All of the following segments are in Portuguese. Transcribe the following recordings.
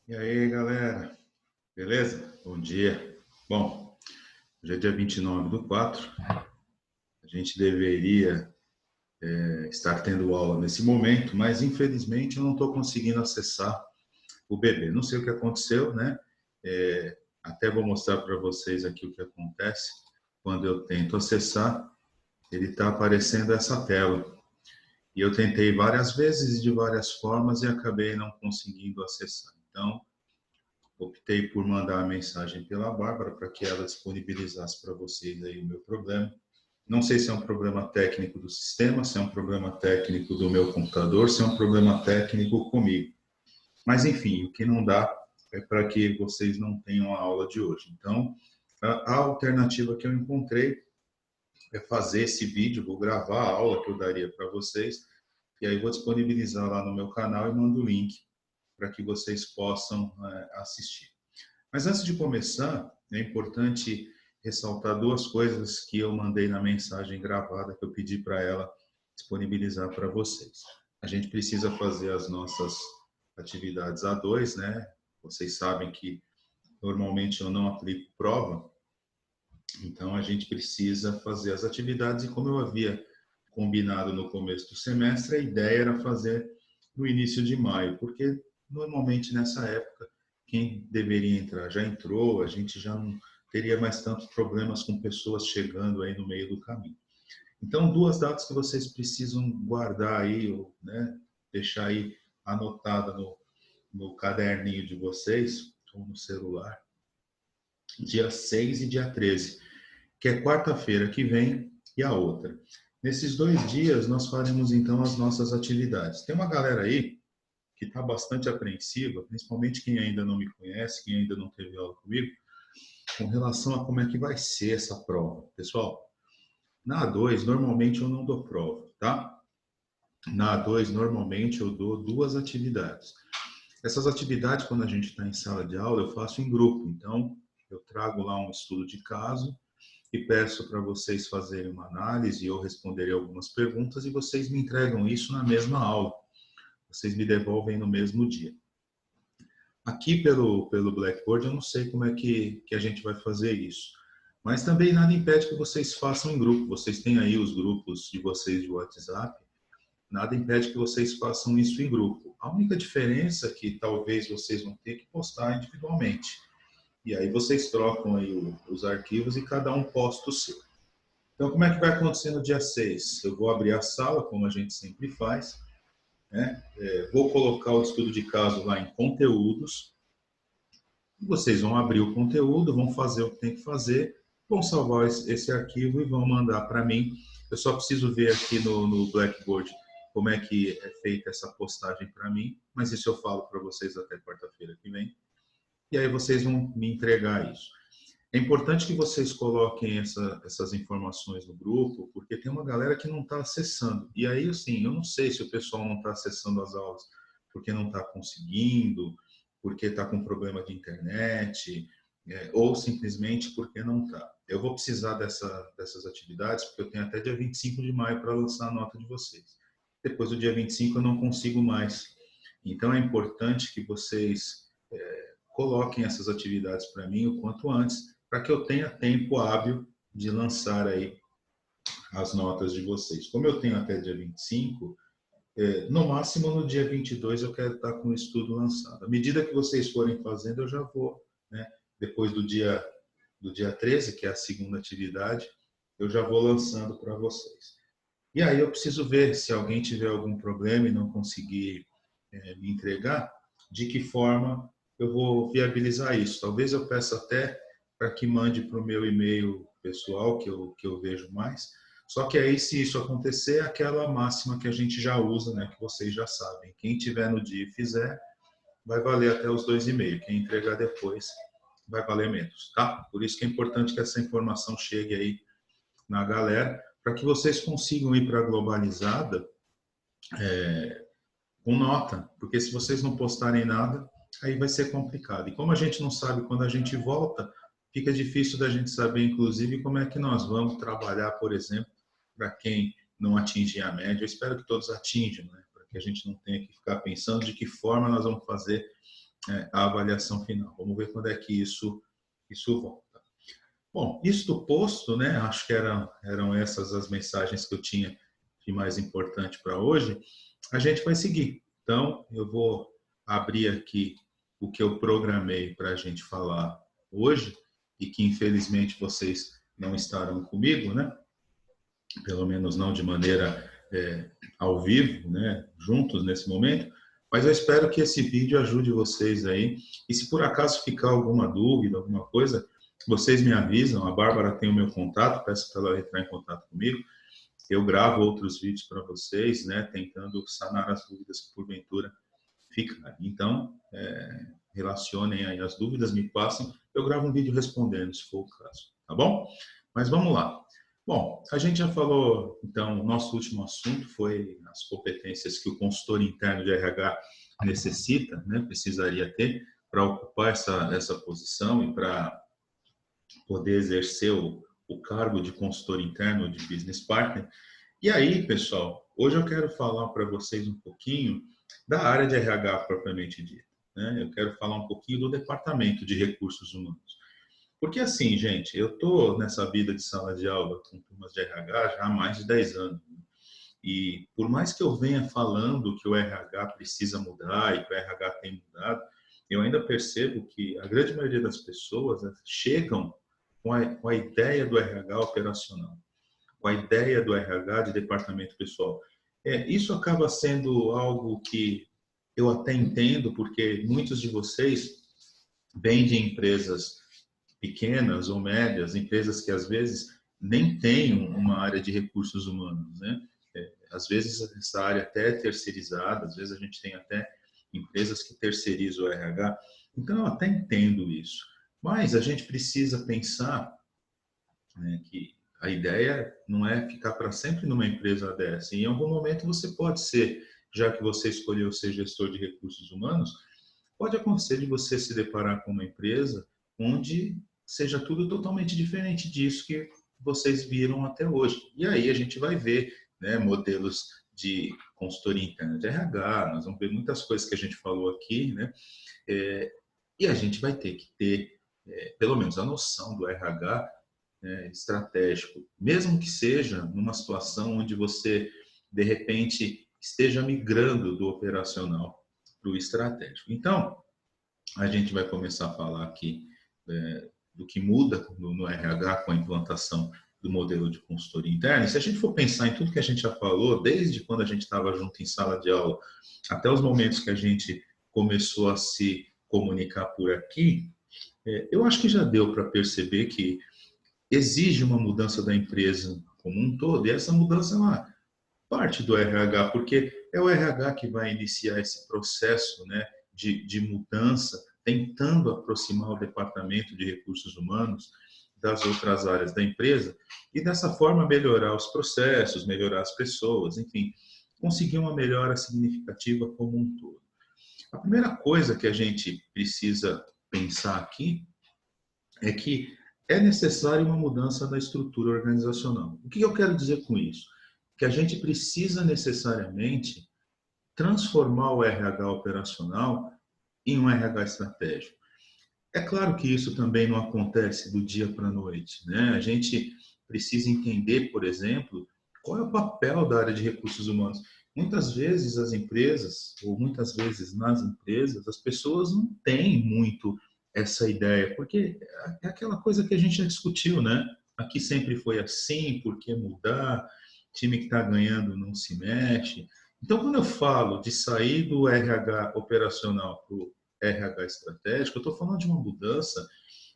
E aí, galera? Beleza? Bom dia. Bom, hoje é dia 29/4. A gente deveria estar tendo aula nesse momento, mas infelizmente eu não estou conseguindo acessar o bebê. Não sei o que aconteceu, né? Até vou mostrar para vocês aqui o que acontece. Quando eu tento acessar, ele está aparecendo essa tela. E eu tentei várias vezes e de várias formas e acabei não conseguindo acessar. Então, optei por mandar a mensagem pela Bárbara para que ela disponibilizasse para vocês aí o meu problema. Não sei se é um problema técnico do sistema, se é um problema técnico do meu computador, se é um problema técnico comigo. Mas, enfim, o que não dá é para que vocês não tenham a aula de hoje. Então, a alternativa que eu encontrei é fazer esse vídeo, vou gravar a aula que eu daria para vocês, e aí vou disponibilizar lá no meu canal e mando o link para que vocês possam assistir. Mas antes de começar, é importante ressaltar duas coisas que eu mandei na mensagem gravada que eu pedi para ela disponibilizar para vocês. A gente precisa fazer as nossas atividades A2, né? Vocês sabem que normalmente eu não aplico prova, então a gente precisa fazer as atividades e como eu havia combinado no começo do semestre, a ideia era fazer no início de maio, porque normalmente nessa época quem deveria entrar já entrou, a gente já não teria mais tantos problemas com pessoas chegando aí no meio do caminho. Então, duas datas que vocês precisam guardar aí, ou, né, deixar aí anotada no caderninho de vocês, ou no celular, dia 6 e dia 13, que é quarta-feira que vem e a outra. Nesses 2 dias, nós faremos então as nossas atividades. Tem uma galera aí que está bastante apreensiva, principalmente quem ainda não me conhece, quem ainda não teve aula comigo, com relação a como é que vai ser essa prova. Pessoal, na A2, normalmente eu não dou prova, tá? Na A2, normalmente eu dou duas atividades. Essas atividades, quando a gente está em sala de aula, eu faço em grupo. Então, eu trago lá um estudo de caso e peço para vocês fazerem uma análise, eu responderei algumas perguntas e vocês me entregam isso na mesma aula. Vocês me devolvem no mesmo dia. Aqui pelo Blackboard eu não sei como é que a gente vai fazer isso. Mas também nada impede que vocês façam em grupo. Vocês têm aí os grupos de vocês de WhatsApp. Nada impede que vocês façam isso em grupo. A única diferença é que talvez vocês vão ter que postar individualmente. E aí vocês trocam aí os arquivos e cada um posta o seu. Então, como é que vai acontecer no dia 6? Eu vou abrir a sala, como a gente sempre faz, né? Vou colocar o estudo de caso lá em conteúdos. Vocês vão abrir o conteúdo, vão fazer o que tem que fazer, vão salvar esse arquivo e vão mandar para mim. Eu só preciso ver aqui no Blackboard como é que é feita essa postagem para mim, mas isso eu falo para vocês até quarta-feira que vem. E aí vocês vão me entregar isso. É importante que vocês coloquem essas informações no grupo, porque tem uma galera que não está acessando. E aí, assim, eu não sei se o pessoal não está acessando as aulas porque não está conseguindo, porque está com problema de internet, ou simplesmente porque não está. Eu vou precisar dessas atividades, porque eu tenho até dia 25 de maio para lançar a nota de vocês. Depois do dia 25 eu não consigo mais. Então é importante que vocês coloquem essas atividades para mim o quanto antes, para que eu tenha tempo hábil de lançar aí as notas de vocês. Como eu tenho até dia 25, no máximo no dia 22 eu quero estar com o estudo lançado. À medida que vocês forem fazendo, eu já vou, né? Depois do dia 13, que é a segunda atividade, eu já vou lançando para vocês. E aí eu preciso ver se alguém tiver algum problema e não conseguir me entregar, de que forma eu vou viabilizar isso. Talvez eu peça até para que mande para o meu e-mail pessoal, que eu vejo mais. Só que aí, se isso acontecer, é aquela máxima que a gente já usa, né, que vocês já sabem. Quem tiver no dia e fizer, vai valer até os 2,5. Quem entregar depois, vai valer menos, tá? Por isso que é importante que essa informação chegue aí na galera, para que vocês consigam ir para a globalizada com nota, porque se vocês não postarem nada, aí vai ser complicado. E como a gente não sabe quando a gente volta, fica difícil da gente saber, inclusive, como é que nós vamos trabalhar, por exemplo, para quem não atingir a média. Eu espero que todos atinjam, né? Para que a gente não tenha que ficar pensando de que forma nós vamos fazer a avaliação final. Vamos ver quando é que isso volta. Bom, isto posto, né, acho que eram essas as mensagens que eu tinha de mais importante para hoje, a gente vai seguir. Então, eu vou abrir aqui o que eu programei para a gente falar hoje e que, infelizmente, vocês não estarão comigo, né? Pelo menos não de maneira ao vivo, né? Juntos nesse momento. Mas eu espero que esse vídeo ajude vocês aí. E se por acaso ficar alguma dúvida, alguma coisa, vocês me avisam. A Bárbara tem o meu contato, peço para ela entrar em contato comigo. Eu gravo outros vídeos para vocês, né? Tentando sanar as dúvidas que porventura ficarem. Então, relacionem aí as dúvidas, me passem. Eu gravo um vídeo respondendo, se for o caso. Tá bom? Mas vamos lá. Bom, a gente já falou, então, o nosso último assunto foi as competências que o consultor interno de RH necessita, né, precisaria ter para ocupar essa posição e para poder exercer o cargo de consultor interno ou de business partner. E aí, pessoal, hoje eu quero falar para vocês um pouquinho da área de RH propriamente dita, né? Eu quero falar um pouquinho do departamento de recursos humanos. Porque assim, gente, eu estou nessa vida de sala de aula com turmas de RH já há mais de 10 anos. E por mais que eu venha falando que o RH precisa mudar e que o RH tem mudado, eu ainda percebo que a grande maioria das pessoas, né, chegam com a ideia do RH operacional, com a ideia do RH de departamento pessoal. Isso acaba sendo algo que eu até entendo, porque muitos de vocês vêm de empresas pequenas ou médias, empresas que às vezes nem têm uma área de recursos humanos, né? Às vezes essa área até é terceirizada, às vezes a gente tem até empresas que terceirizam o RH. Então eu até entendo isso, mas a gente precisa pensar, né, que a ideia não é ficar para sempre numa empresa dessa. Em algum momento você pode ser, já que você escolheu ser gestor de recursos humanos, pode acontecer de você se deparar com uma empresa onde seja tudo totalmente diferente disso que vocês viram até hoje. E aí a gente vai ver, né, modelos de consultoria interna de RH, nós vamos ver muitas coisas que a gente falou aqui, né? E a gente vai ter que ter, pelo menos, a noção do RH, né, estratégico, mesmo que seja numa situação onde você, de repente, esteja migrando do operacional para o estratégico. Então, a gente vai começar a falar aqui do que muda no RH com a implantação do modelo de consultoria interna. E se a gente for pensar em tudo que a gente já falou, desde quando a gente estava junto em sala de aula, até os momentos que a gente começou a se comunicar por aqui, eu acho que já deu para perceber que exige uma mudança da empresa como um todo, e essa mudança é uma parte do RH, porque é o RH que vai iniciar esse processo, né, de mudança, tentando aproximar o departamento de recursos humanos das outras áreas da empresa e dessa forma melhorar os processos, melhorar as pessoas, enfim, conseguir uma melhora significativa como um todo. A primeira coisa que a gente precisa pensar aqui é que é necessária uma mudança da estrutura organizacional. O que eu quero dizer com isso? Que a gente precisa necessariamente transformar o RH operacional em um RH estratégico. É claro que isso também não acontece do dia para a noite, né? A gente precisa entender, por exemplo, qual é o papel da área de recursos humanos. Muitas vezes as empresas, ou muitas vezes nas empresas, as pessoas não têm muito essa ideia, porque é aquela coisa que a gente já discutiu, né? Aqui sempre foi assim, por que mudar? Time que está ganhando não se mexe. Então, quando eu falo de sair do RH operacional para o RH estratégico, eu estou falando de uma mudança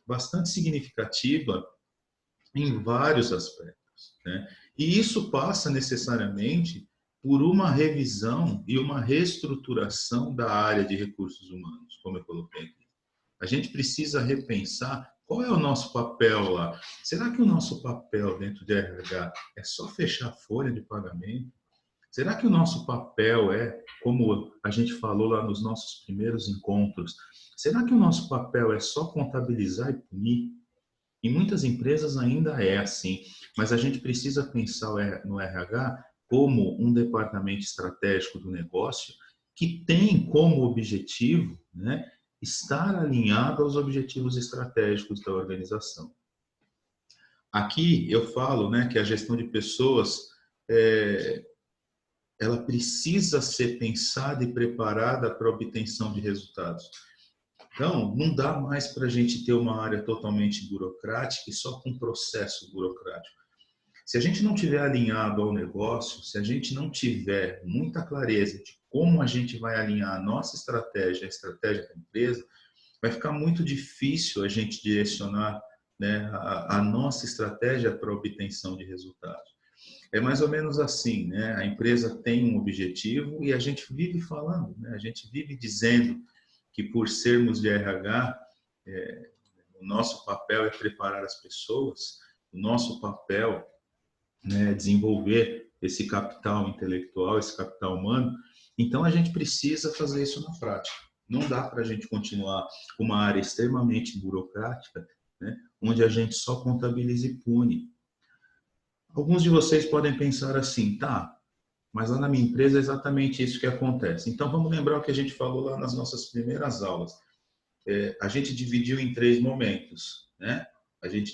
bastante significativa em vários aspectos, né? E isso passa necessariamente por uma revisão e uma reestruturação da área de recursos humanos, como eu coloquei aqui. A gente precisa repensar qual é o nosso papel lá. Será que o nosso papel dentro de RH é só fechar folha de pagamento? Será que o nosso papel é, como a gente falou lá nos nossos primeiros encontros, será que o nosso papel é só contabilizar e punir? Em muitas empresas ainda é assim, mas a gente precisa pensar no RH como um departamento estratégico do negócio que tem como objetivo, né, estar alinhado aos objetivos estratégicos da organização. Aqui eu falo, né, que a gestão de pessoas ela precisa ser pensada e preparada para a obtenção de resultados. Então, não dá mais para a gente ter uma área totalmente burocrática e só com processo burocrático. Se a gente não tiver alinhado ao negócio, se a gente não tiver muita clareza de como a gente vai alinhar a nossa estratégia, a estratégia da empresa, vai ficar muito difícil a gente direcionar, né, a nossa estratégia para a obtenção de resultados. É mais ou menos assim, né? A empresa tem um objetivo e a gente vive falando, né? A gente vive dizendo que por sermos de RH, o nosso papel é preparar as pessoas, o nosso papel, né, é desenvolver esse capital intelectual, esse capital humano. Então a gente precisa fazer isso na prática. Não dá para a gente continuar com uma área extremamente burocrática, né, onde a gente só contabiliza e pune. Alguns de vocês podem pensar assim, tá, mas lá na minha empresa é exatamente isso que acontece. Então vamos lembrar o que a gente falou lá nas nossas primeiras aulas. A gente dividiu em 3 momentos, né? A gente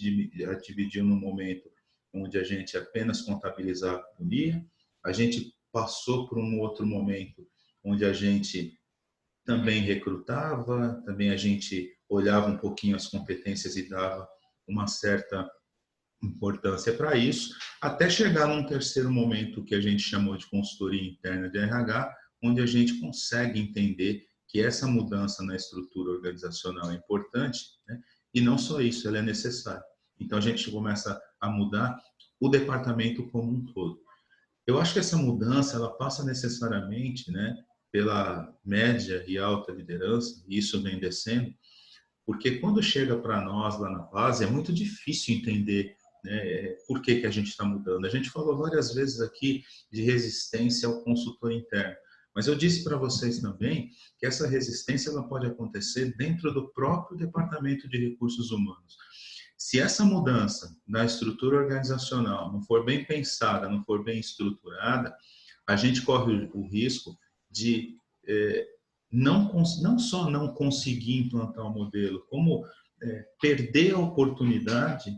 dividiu no momento onde a gente apenas contabilizava e punia, a gente passou por um outro momento onde a gente também recrutava, também a gente olhava um pouquinho as competências e dava uma certa importância para isso, até chegar num terceiro momento que a gente chamou de consultoria interna de RH, onde a gente consegue entender que essa mudança na estrutura organizacional é importante, né? E não só isso, ela é necessária. Então a gente começa a mudar o departamento como um todo. Eu acho que essa mudança ela passa necessariamente, né, pela média e alta liderança, e isso vem descendo, porque quando chega para nós lá na base é muito difícil entender, né, por que a gente está mudando. A gente falou várias vezes aqui de resistência ao consultor interno, mas eu disse para vocês também que essa resistência ela pode acontecer dentro do próprio departamento de recursos humanos. Se essa mudança na estrutura organizacional não for bem pensada, não for bem estruturada, a gente corre o risco de não só não conseguir implantar o modelo, como perder a oportunidade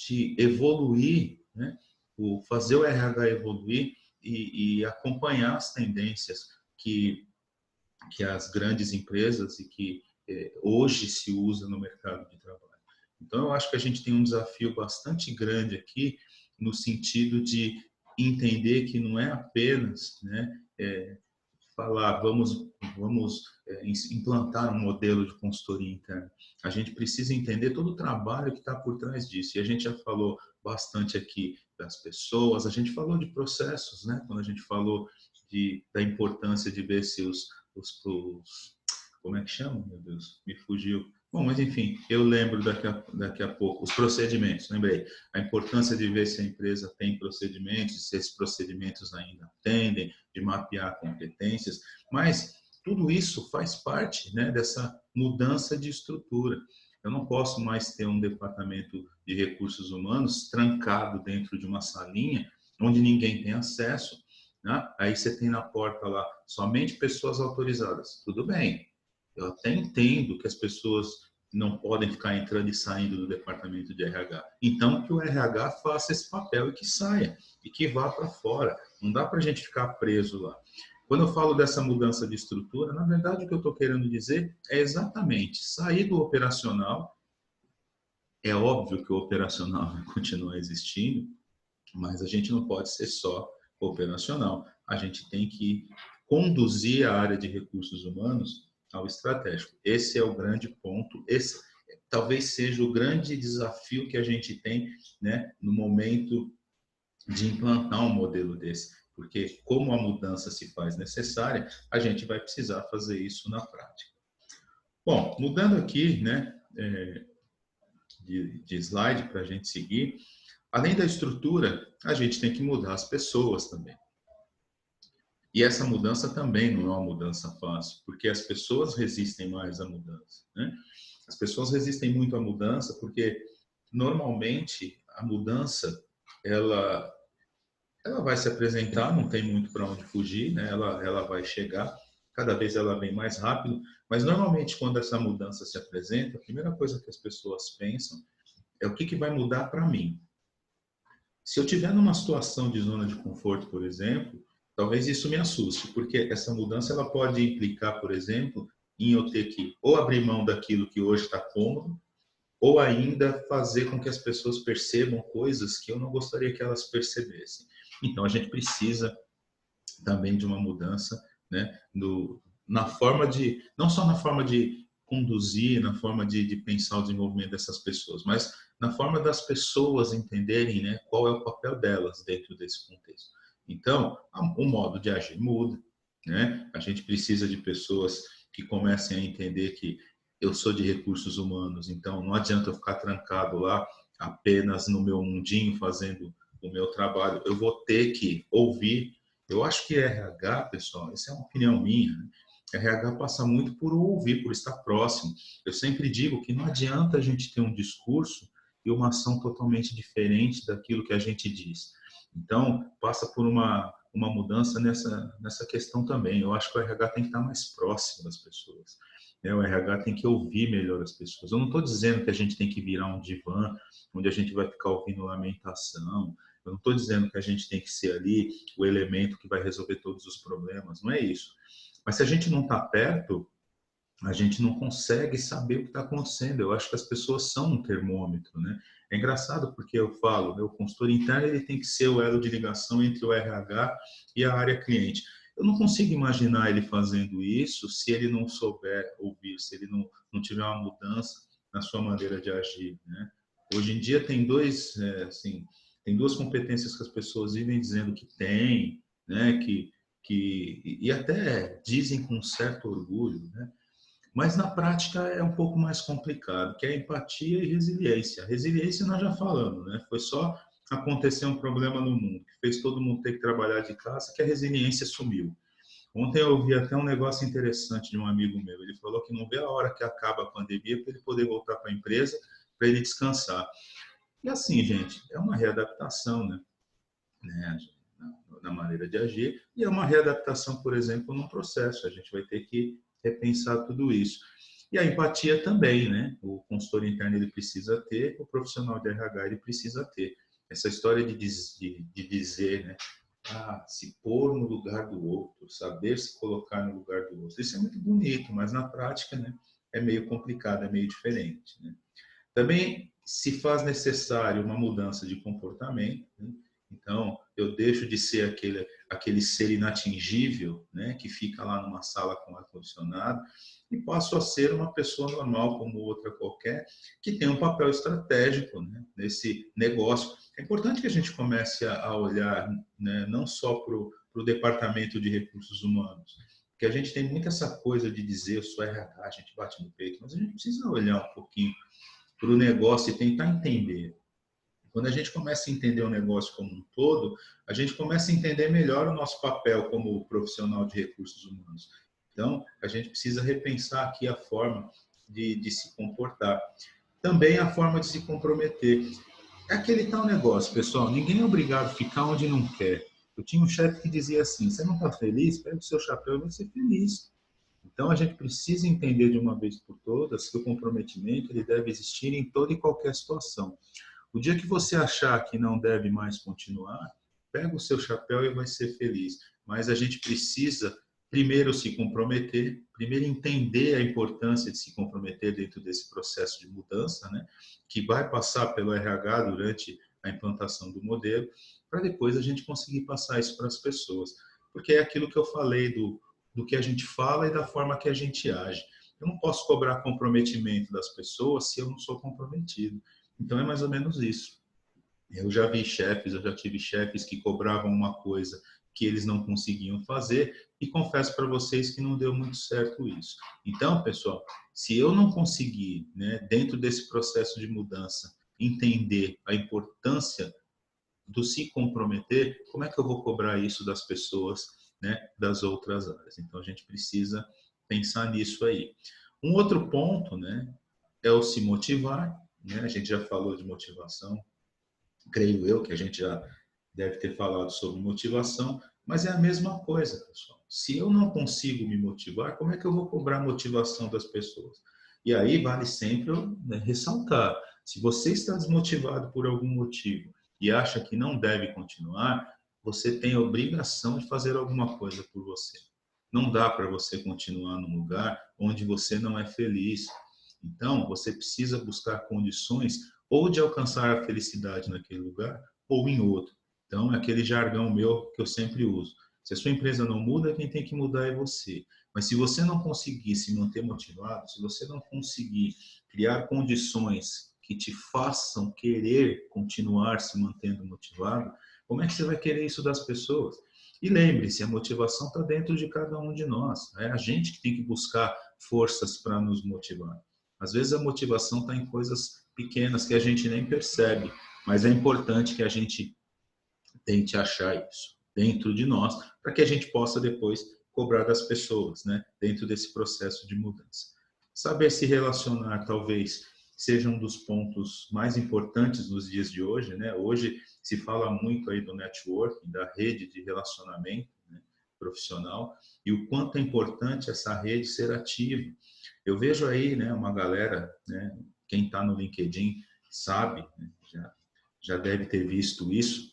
de evoluir, né? Fazer o RH evoluir e acompanhar as tendências que as grandes empresas e que hoje se usa no mercado de trabalho. Então, eu acho que a gente tem um desafio bastante grande aqui, no sentido de entender que não é apenas, né, falar, vamos implantar um modelo de consultoria interna. A gente precisa entender todo o trabalho que está por trás disso. E a gente já falou bastante aqui das pessoas, a gente falou de processos, né? Quando a gente falou da importância de ver se os como é que chama, meu Deus? Me fugiu. Bom, mas enfim, eu lembro daqui a pouco. Os procedimentos, lembrei. A importância de ver se a empresa tem procedimentos, se esses procedimentos ainda atendem, de mapear competências, mas tudo isso faz parte, né, dessa mudança de estrutura. Eu não posso mais ter um departamento de recursos humanos trancado dentro de uma salinha onde ninguém tem acesso, né? Aí você tem na porta lá somente pessoas autorizadas. Tudo bem, eu até entendo que as pessoas não podem ficar entrando e saindo do departamento de RH. Então, que o RH faça esse papel e que saia, e que vá para fora. Não dá para a gente ficar preso lá. Quando eu falo dessa mudança de estrutura, na verdade, o que eu estou querendo dizer é exatamente sair do operacional. É óbvio que o operacional vai continuar existindo, mas a gente não pode ser só operacional. A gente tem que conduzir a área de recursos humanos ao estratégico. Esse é o grande ponto. Esse talvez seja o grande desafio que a gente tem, né, no momento de implantar um modelo desse. Porque como a mudança se faz necessária, a gente vai precisar fazer isso na prática. Bom, mudando aqui, né, de slide para a gente seguir, além da estrutura, a gente tem que mudar as pessoas também. E essa mudança também não é uma mudança fácil, porque as pessoas resistem mais à mudança, né? As pessoas resistem muito à mudança porque, normalmente, a mudança, ela vai se apresentar, não tem muito para onde fugir, né? Ela vai chegar, cada vez ela vem mais rápido, mas normalmente quando essa mudança se apresenta, a primeira coisa que as pessoas pensam é o que vai mudar para mim. Se eu estiver numa situação de zona de conforto, por exemplo, talvez isso me assuste, porque essa mudança ela pode implicar, por exemplo, em eu ter que ou abrir mão daquilo que hoje está cômodo, ou ainda fazer com que as pessoas percebam coisas que eu não gostaria que elas percebessem. Então, a gente precisa também de uma mudança, né, na forma de, não só na forma de conduzir, na forma de pensar o desenvolvimento dessas pessoas, mas na forma das pessoas entenderem, né, qual é o papel delas dentro desse contexto. Então, o modo de agir muda, né? A gente precisa de pessoas que comecem a entender que eu sou de recursos humanos, então não adianta eu ficar trancado lá apenas no meu mundinho fazendo o meu trabalho. Eu vou ter que ouvir. Eu acho que RH, pessoal, essa é uma opinião minha, né? RH passa muito por ouvir, por estar próximo. Eu sempre digo que não adianta a gente ter um discurso e uma ação totalmente diferente daquilo que a gente diz. Então, passa por uma mudança nessa questão também. Eu acho que o RH tem que estar mais próximo das pessoas. Né? O RH tem que ouvir melhor as pessoas. Eu não estou dizendo que a gente tem que virar um divã, onde a gente vai ficar ouvindo lamentação. Eu não estou dizendo que a gente tem que ser ali o elemento que vai resolver todos os problemas. Não é isso. Mas se a gente não está perto, a gente não consegue saber o que está acontecendo. Eu acho que as pessoas são um termômetro, né? É engraçado porque eu falo, né, o consultor interno ele tem que ser o elo de ligação entre o RH e a área cliente. Eu não consigo imaginar ele fazendo isso se ele não souber ouvir, se ele não tiver uma mudança na sua maneira de agir, né? Hoje em dia tem duas competências que as pessoas vivem dizendo que tem, né? E até dizem com certo orgulho, né? Mas na prática é um pouco mais complicado, que é empatia e resiliência. A resiliência nós já falamos, né? Foi só acontecer um problema no mundo, que fez todo mundo ter que trabalhar de casa, que a resiliência sumiu. Ontem eu ouvi até um negócio interessante de um amigo meu. Ele falou que não vê a hora que acaba a pandemia para ele poder voltar para a empresa, para ele descansar. E assim, gente, é uma readaptação, né? Na maneira de agir, e é uma readaptação, por exemplo, num processo. A gente vai ter que repensar tudo isso. E a empatia também, né? O consultor interno ele precisa ter, o profissional de RH ele precisa ter. Essa história de dizer, né? Se pôr no lugar do outro, saber se colocar no lugar do outro. Isso é muito bonito, mas na prática, né? É meio complicado, é meio diferente, né? Também se faz necessário uma mudança de comportamento, né? Então, eu deixo de ser aquele ser inatingível, né, que fica lá numa sala com ar-condicionado, e passo a ser uma pessoa normal como outra qualquer, que tem um papel estratégico, né, nesse negócio. É importante que a gente comece a olhar, né, não só para o departamento de recursos humanos, porque a gente tem muito essa coisa de dizer eu sou RH, a gente bate no peito, mas a gente precisa olhar um pouquinho para o negócio e tentar entender. Quando a gente começa a entender o negócio como um todo, a gente começa a entender melhor o nosso papel como profissional de recursos humanos. Então, a gente precisa repensar aqui a forma de se comportar. Também a forma de se comprometer. É aquele tal negócio, pessoal, ninguém é obrigado a ficar onde não quer. Eu tinha um chefe que dizia assim, você não está feliz? Pega o seu chapéu e vai ser feliz. Então, a gente precisa entender de uma vez por todas que o comprometimento ele deve existir em toda e qualquer situação. O dia que você achar que não deve mais continuar, pega o seu chapéu e vai ser feliz. Mas a gente precisa primeiro se comprometer, primeiro entender a importância de se comprometer dentro desse processo de mudança, né, que vai passar pelo RH durante a implantação do modelo, para depois a gente conseguir passar isso para as pessoas. Porque é aquilo que eu falei do que a gente fala e da forma que a gente age. Eu não posso cobrar comprometimento das pessoas se eu não sou comprometido. Então é mais ou menos isso. Eu já tive chefes que cobravam uma coisa que eles não conseguiam fazer e confesso para vocês que não deu muito certo isso. Então, pessoal, se eu não conseguir, né, dentro desse processo de mudança, entender a importância do se comprometer, como é que eu vou cobrar isso das pessoas, né, das outras áreas? Então a gente precisa pensar nisso aí. Um outro ponto, né, é o se motivar, né? A gente já falou de motivação, creio eu que a gente já deve ter falado sobre motivação, Mas é a mesma coisa, pessoal. Se eu não consigo me motivar, como é que eu vou cobrar a motivação das pessoas? E aí vale sempre eu, né, ressaltar, se você está desmotivado por algum motivo e acha que não deve continuar, você tem a obrigação de fazer alguma coisa por você. Não dá para você continuar num lugar onde você não é feliz. Então, você precisa buscar condições ou de alcançar a felicidade naquele lugar ou em outro. Então, é aquele jargão meu que eu sempre uso. Se a sua empresa não muda, quem tem que mudar é você. Mas se você não conseguir se manter motivado, se você não conseguir criar condições que te façam querer continuar se mantendo motivado, como é que você vai querer isso das pessoas? E lembre-se, a motivação está dentro de cada um de nós. É a gente que tem que buscar forças para nos motivar. Às vezes a motivação está em coisas pequenas que a gente nem percebe, mas é importante que a gente tente achar isso dentro de nós, para que a gente possa depois cobrar das pessoas, né, dentro desse processo de mudança. Saber se relacionar talvez seja um dos pontos mais importantes nos dias de hoje, né? Hoje se fala muito aí do networking, da rede de relacionamento, né, profissional, e o quanto é importante essa rede ser ativa. Eu vejo aí, né, uma galera, né, quem está no LinkedIn sabe, né, já deve ter visto isso.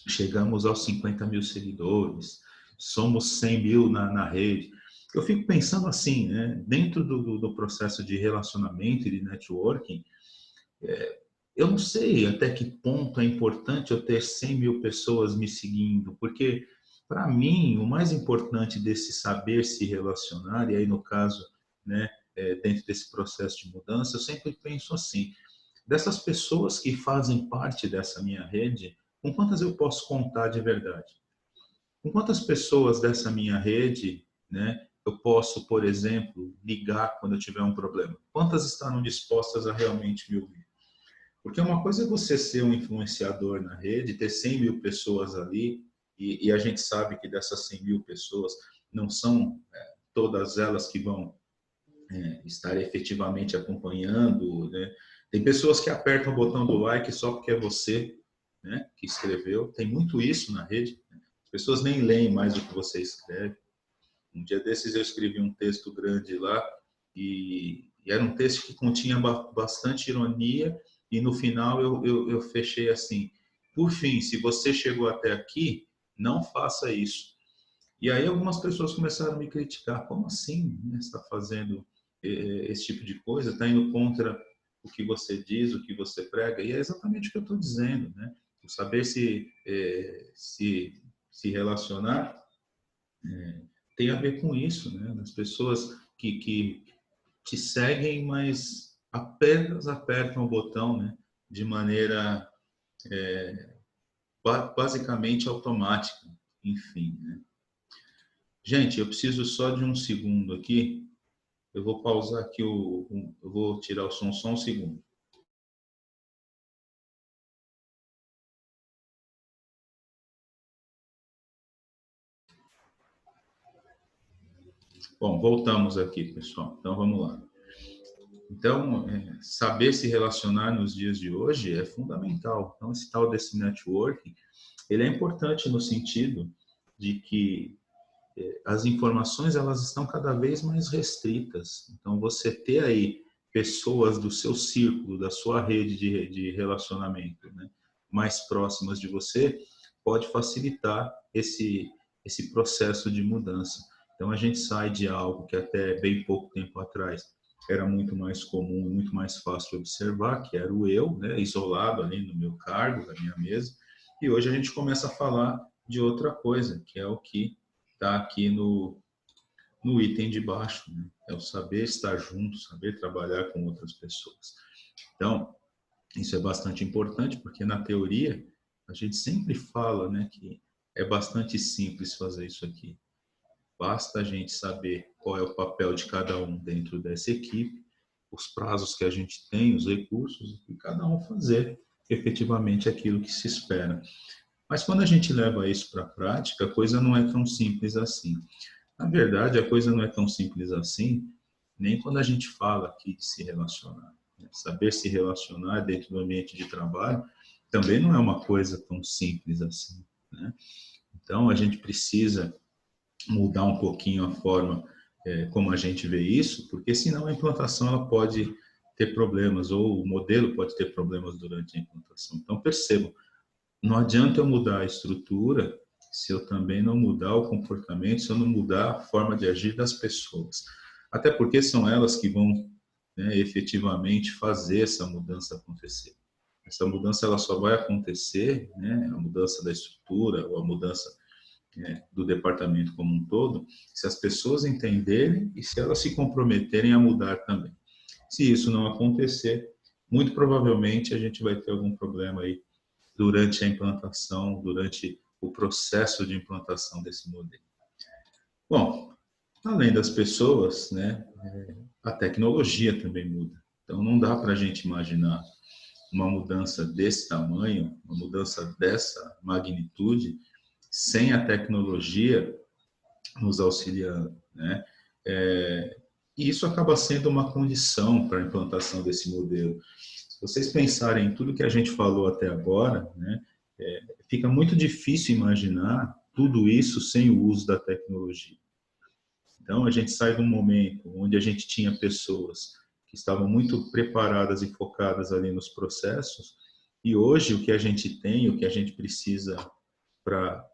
Chegamos aos 50 mil seguidores, somos 100 mil na rede. Eu fico pensando assim, né, dentro do processo de relacionamento e de networking, eu não sei até que ponto é importante eu ter 100 mil pessoas me seguindo, porque, para mim, o mais importante desse saber se relacionar, e aí no caso, né, dentro desse processo de mudança, eu sempre penso assim, dessas pessoas que fazem parte dessa minha rede, com quantas eu posso contar de verdade? Com quantas pessoas dessa minha rede, né, eu posso, por exemplo, ligar quando eu tiver um problema? Quantas estarão dispostas a realmente me ouvir? Porque uma coisa é você ser um influenciador na rede, ter 100 mil pessoas ali, e a gente sabe que dessas 100 mil pessoas não são todas elas que vão estar efetivamente acompanhando, né? Tem pessoas que apertam o botão do like só porque é você, né, que escreveu. Tem muito isso na rede. Né? As pessoas nem leem mais o que você escreve. Um dia desses eu escrevi um texto grande lá e era um texto que continha bastante ironia e no final eu fechei assim, por fim, se você chegou até aqui, não faça isso. E aí algumas pessoas começaram a me criticar, como assim, né, você está fazendo esse tipo de coisa, está indo contra o que você diz, o que você prega, e é exatamente o que eu estou dizendo, né? O saber se relacionar tem a ver com isso, né? As pessoas que te seguem, mas apenas apertam o botão, né? De maneira basicamente automática, enfim, né? Gente, eu preciso só de um segundo aqui. Eu vou pausar aqui, eu vou tirar o som só um segundo. Bom, voltamos aqui, pessoal. Então, vamos lá. Então, saber se relacionar nos dias de hoje é fundamental. Então, esse tal desse networking, ele é importante no sentido de que as informações elas estão cada vez mais restritas. Então, você ter aí pessoas do seu círculo, da sua rede de relacionamento, né, mais próximas de você, pode facilitar esse processo de mudança. Então, a gente sai de algo que até bem pouco tempo atrás era muito mais comum, muito mais fácil de observar, que era o eu, né, isolado ali no meu cargo, na minha mesa, e hoje a gente começa a falar de outra coisa, que é o que está aqui no item de baixo, né? É o saber estar junto, saber trabalhar com outras pessoas. Então, isso é bastante importante, porque na teoria a gente sempre fala, né, que é bastante simples fazer isso aqui. Basta a gente saber qual é o papel de cada um dentro dessa equipe, os prazos que a gente tem, os recursos, e cada um fazer efetivamente aquilo que se espera. Mas quando a gente leva isso para a prática, a coisa não é tão simples assim. Na verdade, a coisa não é tão simples assim, nem quando a gente fala aqui de se relacionar. Saber se relacionar dentro do ambiente de trabalho também não é uma coisa tão simples assim, né? Então, a gente precisa mudar um pouquinho a forma como a gente vê isso, porque senão a implantação ela pode ter problemas, ou o modelo pode ter problemas durante a implantação. Então, percebam, não adianta eu mudar a estrutura se eu também não mudar o comportamento, se eu não mudar a forma de agir das pessoas. Até porque são elas que vão, né, efetivamente fazer essa mudança acontecer. Essa mudança ela só vai acontecer, né, a mudança da estrutura ou a mudança do departamento como um todo, se as pessoas entenderem e se elas se comprometerem a mudar também. Se isso não acontecer, muito provavelmente a gente vai ter algum problema aí durante a implantação, durante o processo de implantação desse modelo. Bom, além das pessoas, né, a tecnologia também muda. Então, não dá para a gente imaginar uma mudança desse tamanho, uma mudança dessa magnitude, sem a tecnologia nos auxiliando, né? E isso acaba sendo uma condição para a implantação desse modelo. Se vocês pensarem em tudo que a gente falou até agora, né, fica muito difícil imaginar tudo isso sem o uso da tecnologia. Então, a gente sai de um momento onde a gente tinha pessoas que estavam muito preparadas e focadas ali nos processos, e hoje o que a gente tem, o que a gente precisa para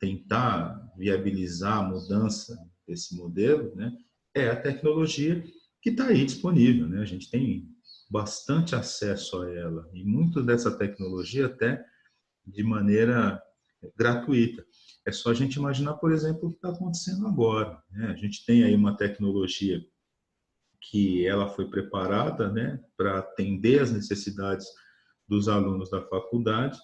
tentar viabilizar a mudança desse modelo, né, é a tecnologia que está aí disponível, né? A gente tem bastante acesso a ela e muito dessa tecnologia até de maneira gratuita. É só a gente imaginar, por exemplo, o que está acontecendo agora, né? A gente tem aí uma tecnologia que ela foi preparada, né, para atender as necessidades dos alunos da faculdade,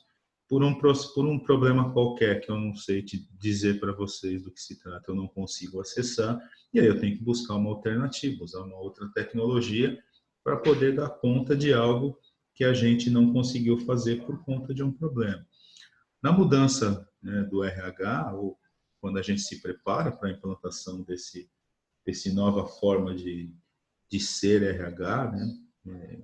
por um problema qualquer que eu não sei te dizer para vocês do que se trata, eu não consigo acessar, e aí eu tenho que buscar uma alternativa, usar uma outra tecnologia para poder dar conta de algo que a gente não conseguiu fazer por conta de um problema. Na mudança, né, do RH, ou quando a gente se prepara para a implantação desse nova forma de ser RH, né,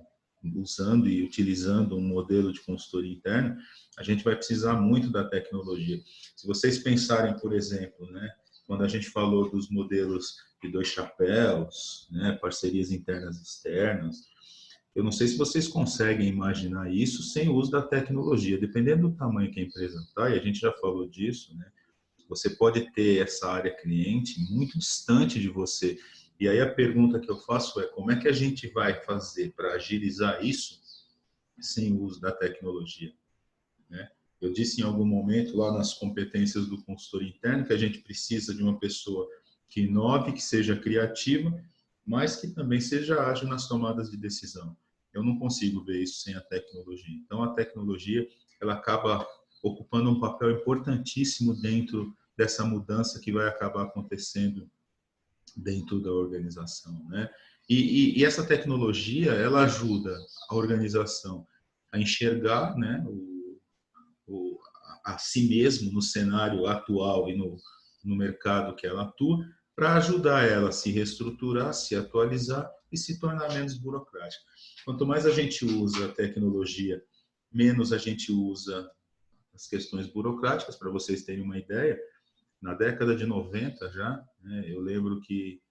usando e utilizando um modelo de consultoria interna, a gente vai precisar muito da tecnologia. Se vocês pensarem, por exemplo, né, quando a gente falou dos modelos de dois chapéus, né, parcerias internas e externas, eu não sei se vocês conseguem imaginar isso sem o uso da tecnologia, dependendo do tamanho que a empresa está, e a gente já falou disso, né, você pode ter essa área cliente muito distante de você. E aí a pergunta que eu faço é como é que a gente vai fazer para agilizar isso sem o uso da tecnologia, né? Eu disse em algum momento lá nas competências do consultor interno que a gente precisa de uma pessoa que inove, que seja criativa, mas que também seja ágil nas tomadas de decisão. Eu não consigo ver isso sem a tecnologia. Então a tecnologia ela acaba ocupando um papel importantíssimo dentro dessa mudança que vai acabar acontecendo dentro da organização, né? E essa tecnologia ela ajuda a organização a enxergar, né, a si mesmo no cenário atual e no mercado que ela atua, para ajudar ela a se reestruturar, se atualizar e se tornar menos burocrática. Quanto mais a gente usa a tecnologia, menos a gente usa as questões burocráticas. Para vocês terem uma ideia, na década de 90 já, né, eu lembro que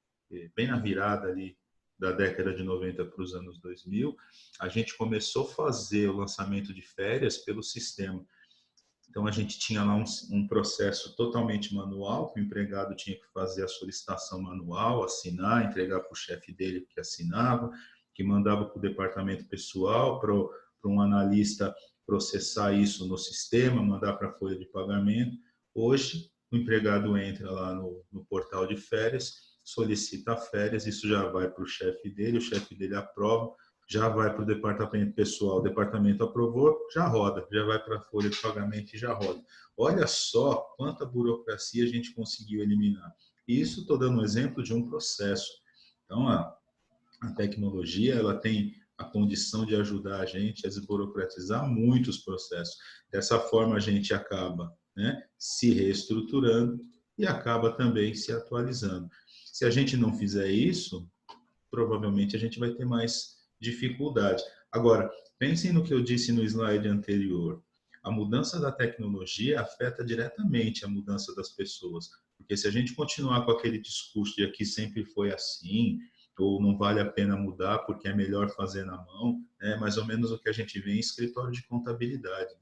bem na virada ali da década de 90 para os anos 2000, a gente começou a fazer o lançamento de férias pelo sistema. Então, a gente tinha lá um processo totalmente manual, que o empregado tinha que fazer a solicitação manual, assinar, entregar para o chefe dele que assinava, que mandava para o departamento pessoal, para um analista processar isso no sistema, mandar para a folha de pagamento. Hoje, o empregado entra lá no portal de férias, solicita férias, isso já vai para o chefe dele aprova, já vai para o departamento pessoal, o departamento aprovou, já roda, já vai para a folha de pagamento e já roda. Olha só quanta burocracia a gente conseguiu eliminar. E isso estou dando um exemplo de um processo. Então, a tecnologia ela tem a condição de ajudar a gente a desburocratizar muitos processos. Dessa forma, a gente acaba, né, se reestruturando e acaba também se atualizando. Se a gente não fizer isso, provavelmente a gente vai ter mais dificuldade. Agora, pensem no que eu disse no slide anterior. a mudança da tecnologia afeta diretamente a mudança das pessoas. Porque se a gente continuar com aquele discurso de aqui sempre foi assim, ou não vale a pena mudar porque é melhor fazer na mão, é mais ou menos o que a gente vê em escritório de contabilidade.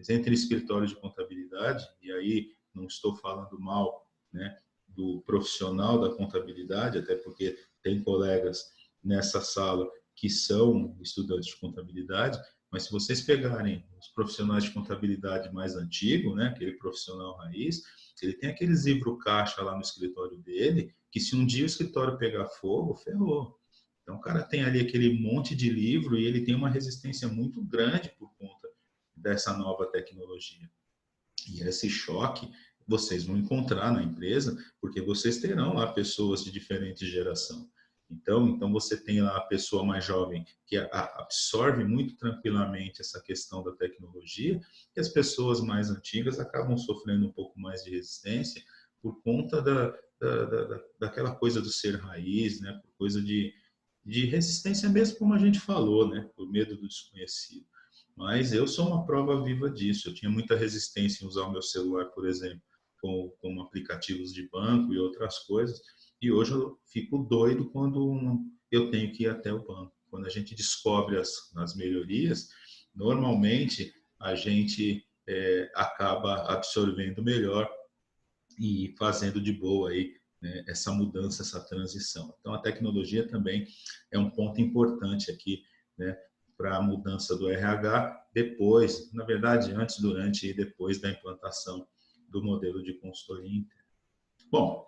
Entre escritório de contabilidade, e aí não estou falando mal, né, do profissional da contabilidade, até porque tem colegas nessa sala que são estudantes de contabilidade, mas se vocês pegarem os profissionais de contabilidade mais antigos, né, aquele profissional raiz, ele tem aqueles livro caixa lá no escritório dele, que se um dia o escritório pegar fogo, ferrou. Então o cara tem ali aquele monte de livro e ele tem uma resistência muito grande por conta dessa nova tecnologia. E esse choque vocês vão encontrar na empresa, porque vocês terão lá pessoas de diferente geração. Então você tem lá a pessoa mais jovem que absorve muito tranquilamente essa questão da tecnologia, e as pessoas mais antigas acabam sofrendo um pouco mais de resistência por conta daquela coisa do ser raiz, né? Por coisa de resistência mesmo, como a gente falou, né? Por medo do desconhecido. Mas eu sou uma prova viva disso. Eu tinha muita resistência em usar o meu celular, por exemplo, com aplicativos de banco e outras coisas. E hoje eu fico doido quando eu tenho que ir até o banco. Quando a gente descobre as melhorias, normalmente a gente acaba absorvendo melhor e fazendo de boa aí, né, essa mudança, essa transição. Então, a tecnologia também é um ponto importante aqui, né, para a mudança do RH depois, na verdade, antes, durante e depois da implantação do modelo de consultoria interna. Bom,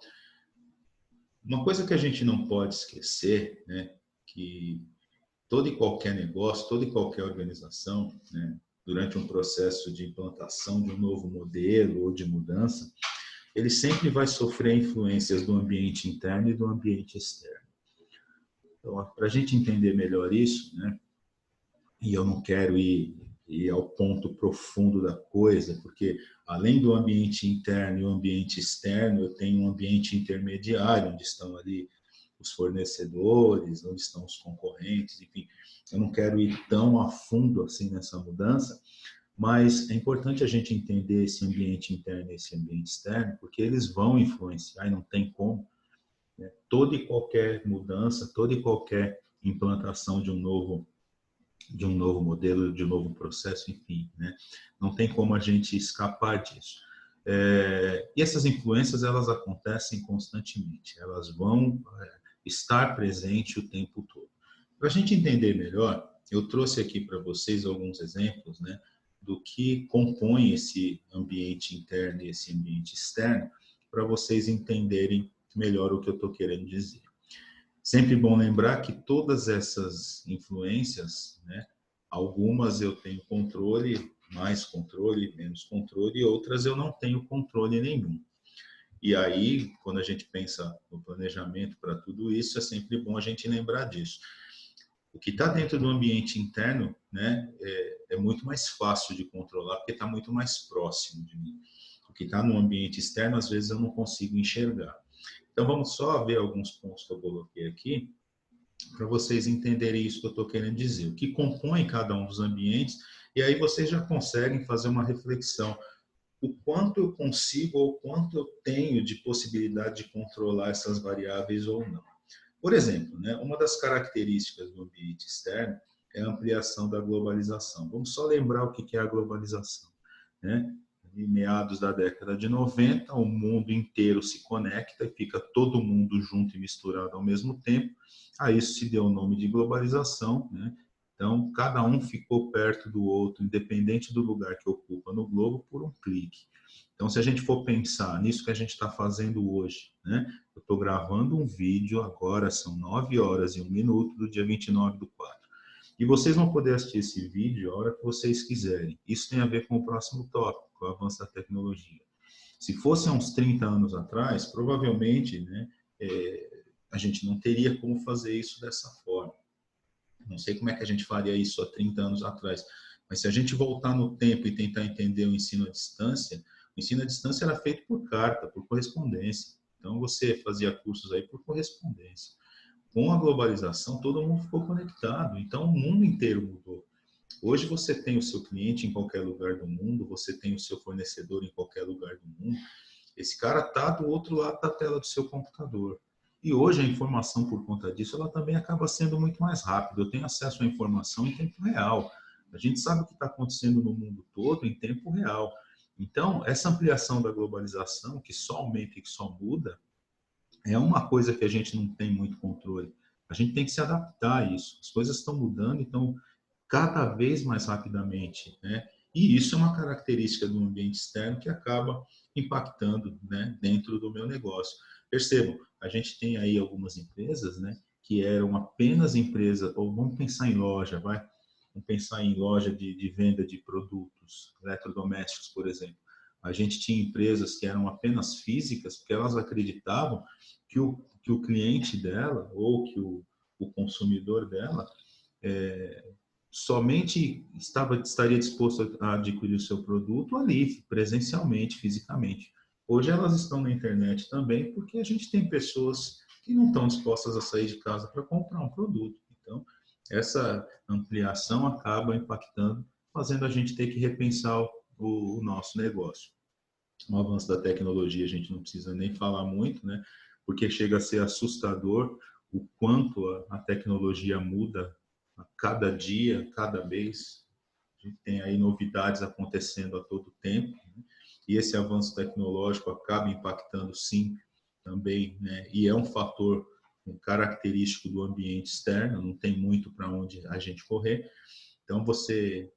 uma coisa que a gente não pode esquecer, né, que todo e qualquer negócio, toda e qualquer organização, né, durante um processo de implantação de um novo modelo ou de mudança, ele sempre vai sofrer influências do ambiente interno e do ambiente externo. Então, para a gente entender melhor isso, né, e eu não quero ir ao ponto profundo da coisa, porque além do ambiente interno e o ambiente externo, eu tenho um ambiente intermediário, onde estão ali os fornecedores, onde estão os concorrentes, enfim. Eu não quero ir tão a fundo assim nessa mudança, mas é importante a gente entender esse ambiente interno e esse ambiente externo, porque eles vão influenciar e não tem como, né? Toda e qualquer mudança, toda e qualquer implantação de um novo modelo, de um novo processo, enfim, né? Não tem como a gente escapar disso. E essas influências, elas acontecem constantemente, elas vão estar presentes o tempo todo. Para a gente entender melhor, eu trouxe aqui para vocês alguns exemplos, né, do que compõe esse ambiente interno e esse ambiente externo, para vocês entenderem melhor o que eu estou querendo dizer. Sempre bom lembrar que todas essas influências, né, algumas eu tenho controle, mais controle, menos controle, e outras eu não tenho controle nenhum. E aí, quando a gente pensa no planejamento para tudo isso, é sempre bom a gente lembrar disso. O que está dentro do ambiente interno, né, é muito mais fácil de controlar, porque está muito mais próximo de mim. O que está no ambiente externo, às vezes eu não consigo enxergar. Então, vamos só ver alguns pontos que eu coloquei aqui, para vocês entenderem isso que eu estou querendo dizer. O que compõe cada um dos ambientes, e aí vocês já conseguem fazer uma reflexão. O quanto eu consigo ou quanto eu tenho de possibilidade de controlar essas variáveis ou não. Por exemplo, né, uma das características do ambiente externo é a ampliação da globalização. Vamos só lembrar o que é a globalização, né? Em meados da década de 90, o mundo inteiro se conecta e fica todo mundo junto e misturado ao mesmo tempo. A isso se deu o nome de globalização, né? Então, cada um ficou perto do outro, independente do lugar que ocupa no globo, por um clique. Então, se a gente for pensar nisso que a gente está fazendo hoje, né? Eu estou gravando um vídeo agora, são 9 horas e 1 minuto do dia 29/4. E vocês vão poder assistir esse vídeo a hora que vocês quiserem. Isso tem a ver com o próximo tópico, com o avanço da tecnologia. Se fosse há uns 30 anos atrás, provavelmente, né, a gente não teria como fazer isso dessa forma. Não sei como é que a gente faria isso há 30 anos atrás, mas se a gente voltar no tempo e tentar entender o ensino à distância, o ensino à distância era feito por carta, por correspondência. Então, você fazia cursos aí por correspondência. Com a globalização, todo mundo ficou conectado. Então, o mundo inteiro mudou. Hoje você tem o seu cliente em qualquer lugar do mundo, você tem o seu fornecedor em qualquer lugar do mundo. Esse cara está do outro lado da tela do seu computador. E hoje a informação, por conta disso, ela também acaba sendo muito mais rápida. Eu tenho acesso à informação em tempo real. A gente sabe o que está acontecendo no mundo todo em tempo real. Então, essa ampliação da globalização, que só aumenta e que só muda, é uma coisa que a gente não tem muito controle. A gente tem que se adaptar a isso. As coisas estão mudando, então, cada vez mais rapidamente, né? E isso é uma característica do ambiente externo que acaba impactando, né, dentro do meu negócio. Percebam, a gente tem aí algumas empresas, né, que eram apenas empresa, ou vamos pensar em loja, vai? Vamos pensar em loja de venda de produtos eletrodomésticos, por exemplo. A gente tinha empresas que eram apenas físicas, porque elas acreditavam que o cliente dela, ou que o consumidor dela, somente estaria disposto a adquirir o seu produto ali, presencialmente, fisicamente. Hoje elas estão na internet também, porque a gente tem pessoas que não estão dispostas a sair de casa para comprar um produto. Então, essa ampliação acaba impactando, fazendo a gente ter que repensar o nosso negócio. O avanço da tecnologia a gente não precisa nem falar muito, né? Porque chega a ser assustador o quanto a tecnologia muda a cada dia, cada mês. A gente tem aí novidades acontecendo a todo tempo, né? E esse avanço tecnológico acaba impactando, sim, também, né? E é um fator característico do ambiente externo, não tem muito para onde a gente correr. Então, você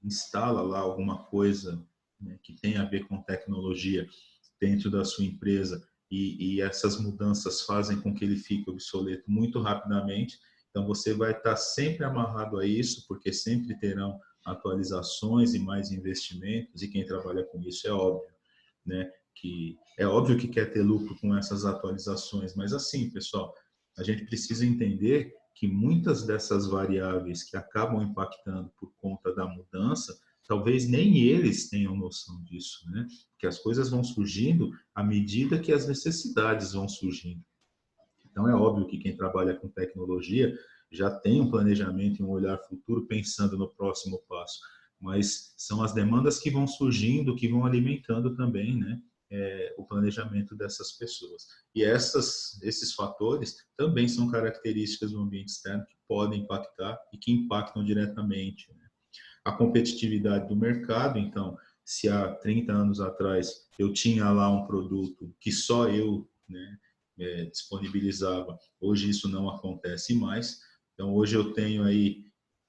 instala lá alguma coisa, né, que tem a ver com tecnologia dentro da sua empresa e essas mudanças fazem com que ele fique obsoleto muito rapidamente. Então, você vai estar sempre amarrado a isso, porque sempre terão atualizações e mais investimentos, e quem trabalha com isso é óbvio, né? Que é óbvio que quer ter lucro com essas atualizações, mas assim, pessoal, a gente precisa entender que muitas dessas variáveis que acabam impactando por conta da mudança, talvez nem eles tenham noção disso, né? Que as coisas vão surgindo à medida que as necessidades vão surgindo. Então é óbvio que quem trabalha com tecnologia já tem um planejamento e um olhar futuro pensando no próximo passo, mas são as demandas que vão surgindo, que vão alimentando também, né, o planejamento dessas pessoas. E esses fatores também são características do ambiente externo que podem impactar e que impactam diretamente, né? A competitividade do mercado, então, se há 30 anos atrás eu tinha lá um produto que só eu, né, disponibilizava, hoje isso não acontece mais. Então, hoje eu tenho aí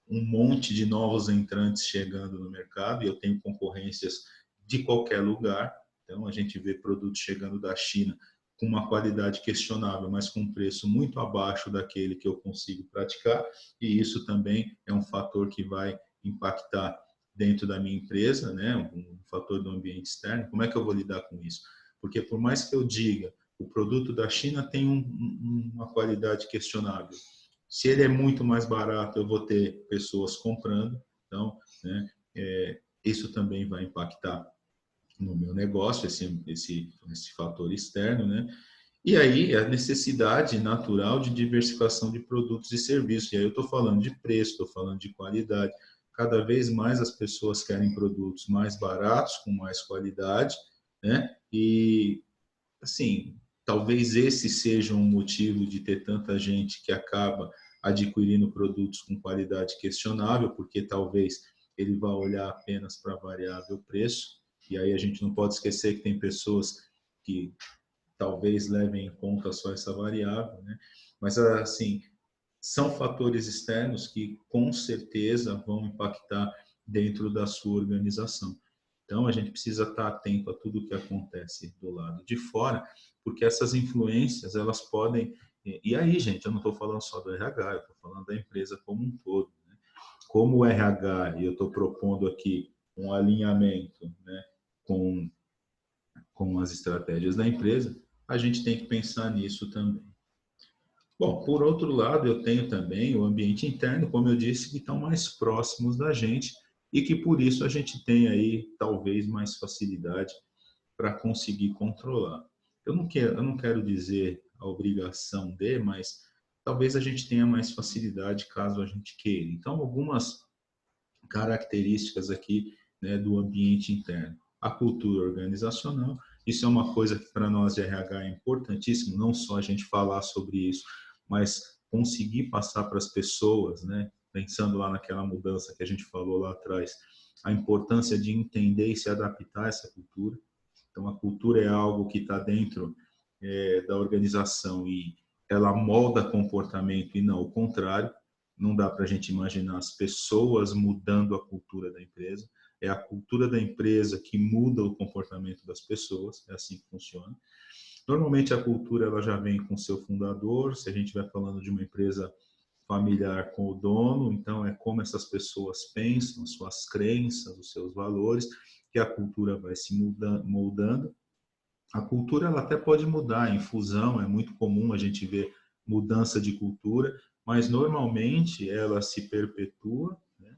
um monte de novos entrantes chegando no mercado e eu tenho concorrências de qualquer lugar. Então, a gente vê produtos chegando da China com uma qualidade questionável, mas com um preço muito abaixo daquele que eu consigo praticar, e isso também é um fator que vai impactar dentro da minha empresa, né? Um fator do ambiente externo. Como é que eu vou lidar com isso? Porque por mais que eu diga o produto da China tem uma qualidade questionável, se ele é muito mais barato, eu vou ter pessoas comprando, então, né, isso também vai impactar no meu negócio, esse fator externo, né? E aí a necessidade natural de diversificação de produtos e serviços. E aí eu estou falando de preço, estou falando de qualidade. Cada vez mais as pessoas querem produtos mais baratos, com mais qualidade, né? E assim, talvez esse seja um motivo de ter tanta gente que acaba adquirindo produtos com qualidade questionável, porque talvez ele vá olhar apenas para a variável preço, e aí a gente não pode esquecer que tem pessoas que talvez levem em conta só essa variável, né? Mas assim, são fatores externos que com certeza vão impactar dentro da sua organização. Então, a gente precisa estar atento a tudo o que acontece do lado de fora, porque essas influências, elas podem... E aí, gente, eu não estou falando só do RH, eu estou falando da empresa como um todo, né? Como o RH, e eu estou propondo aqui um alinhamento, né, com as estratégias da empresa, a gente tem que pensar nisso também. Bom, por outro lado, eu tenho também o ambiente interno, como eu disse, que estão mais próximos da gente e que por isso a gente tem aí talvez mais facilidade para conseguir controlar. Eu não quero dizer a obrigação de, mas talvez a gente tenha mais facilidade caso a gente queira. Então, características aqui, né, do ambiente interno. A cultura organizacional, isso é uma coisa que para nós de RH é importantíssimo, não só a gente falar sobre isso, mas conseguir passar para as pessoas, né, pensando lá naquela mudança que a gente falou lá atrás, a importância de entender e se adaptar a essa cultura. Então, a cultura é algo que está dentro da organização e ela molda comportamento e não o contrário. Não dá para a gente imaginar as pessoas mudando a cultura da empresa. É a cultura da empresa que muda o comportamento das pessoas. É assim que funciona. Normalmente, a cultura ela já vem com seu fundador. Se a gente estiver falando de uma empresa familiar com o dono, então é como essas pessoas pensam, as suas crenças, os seus valores, que a cultura vai se moldando. A cultura ela até pode mudar em fusão, é muito comum a gente ver mudança de cultura, mas normalmente ela se perpetua, né?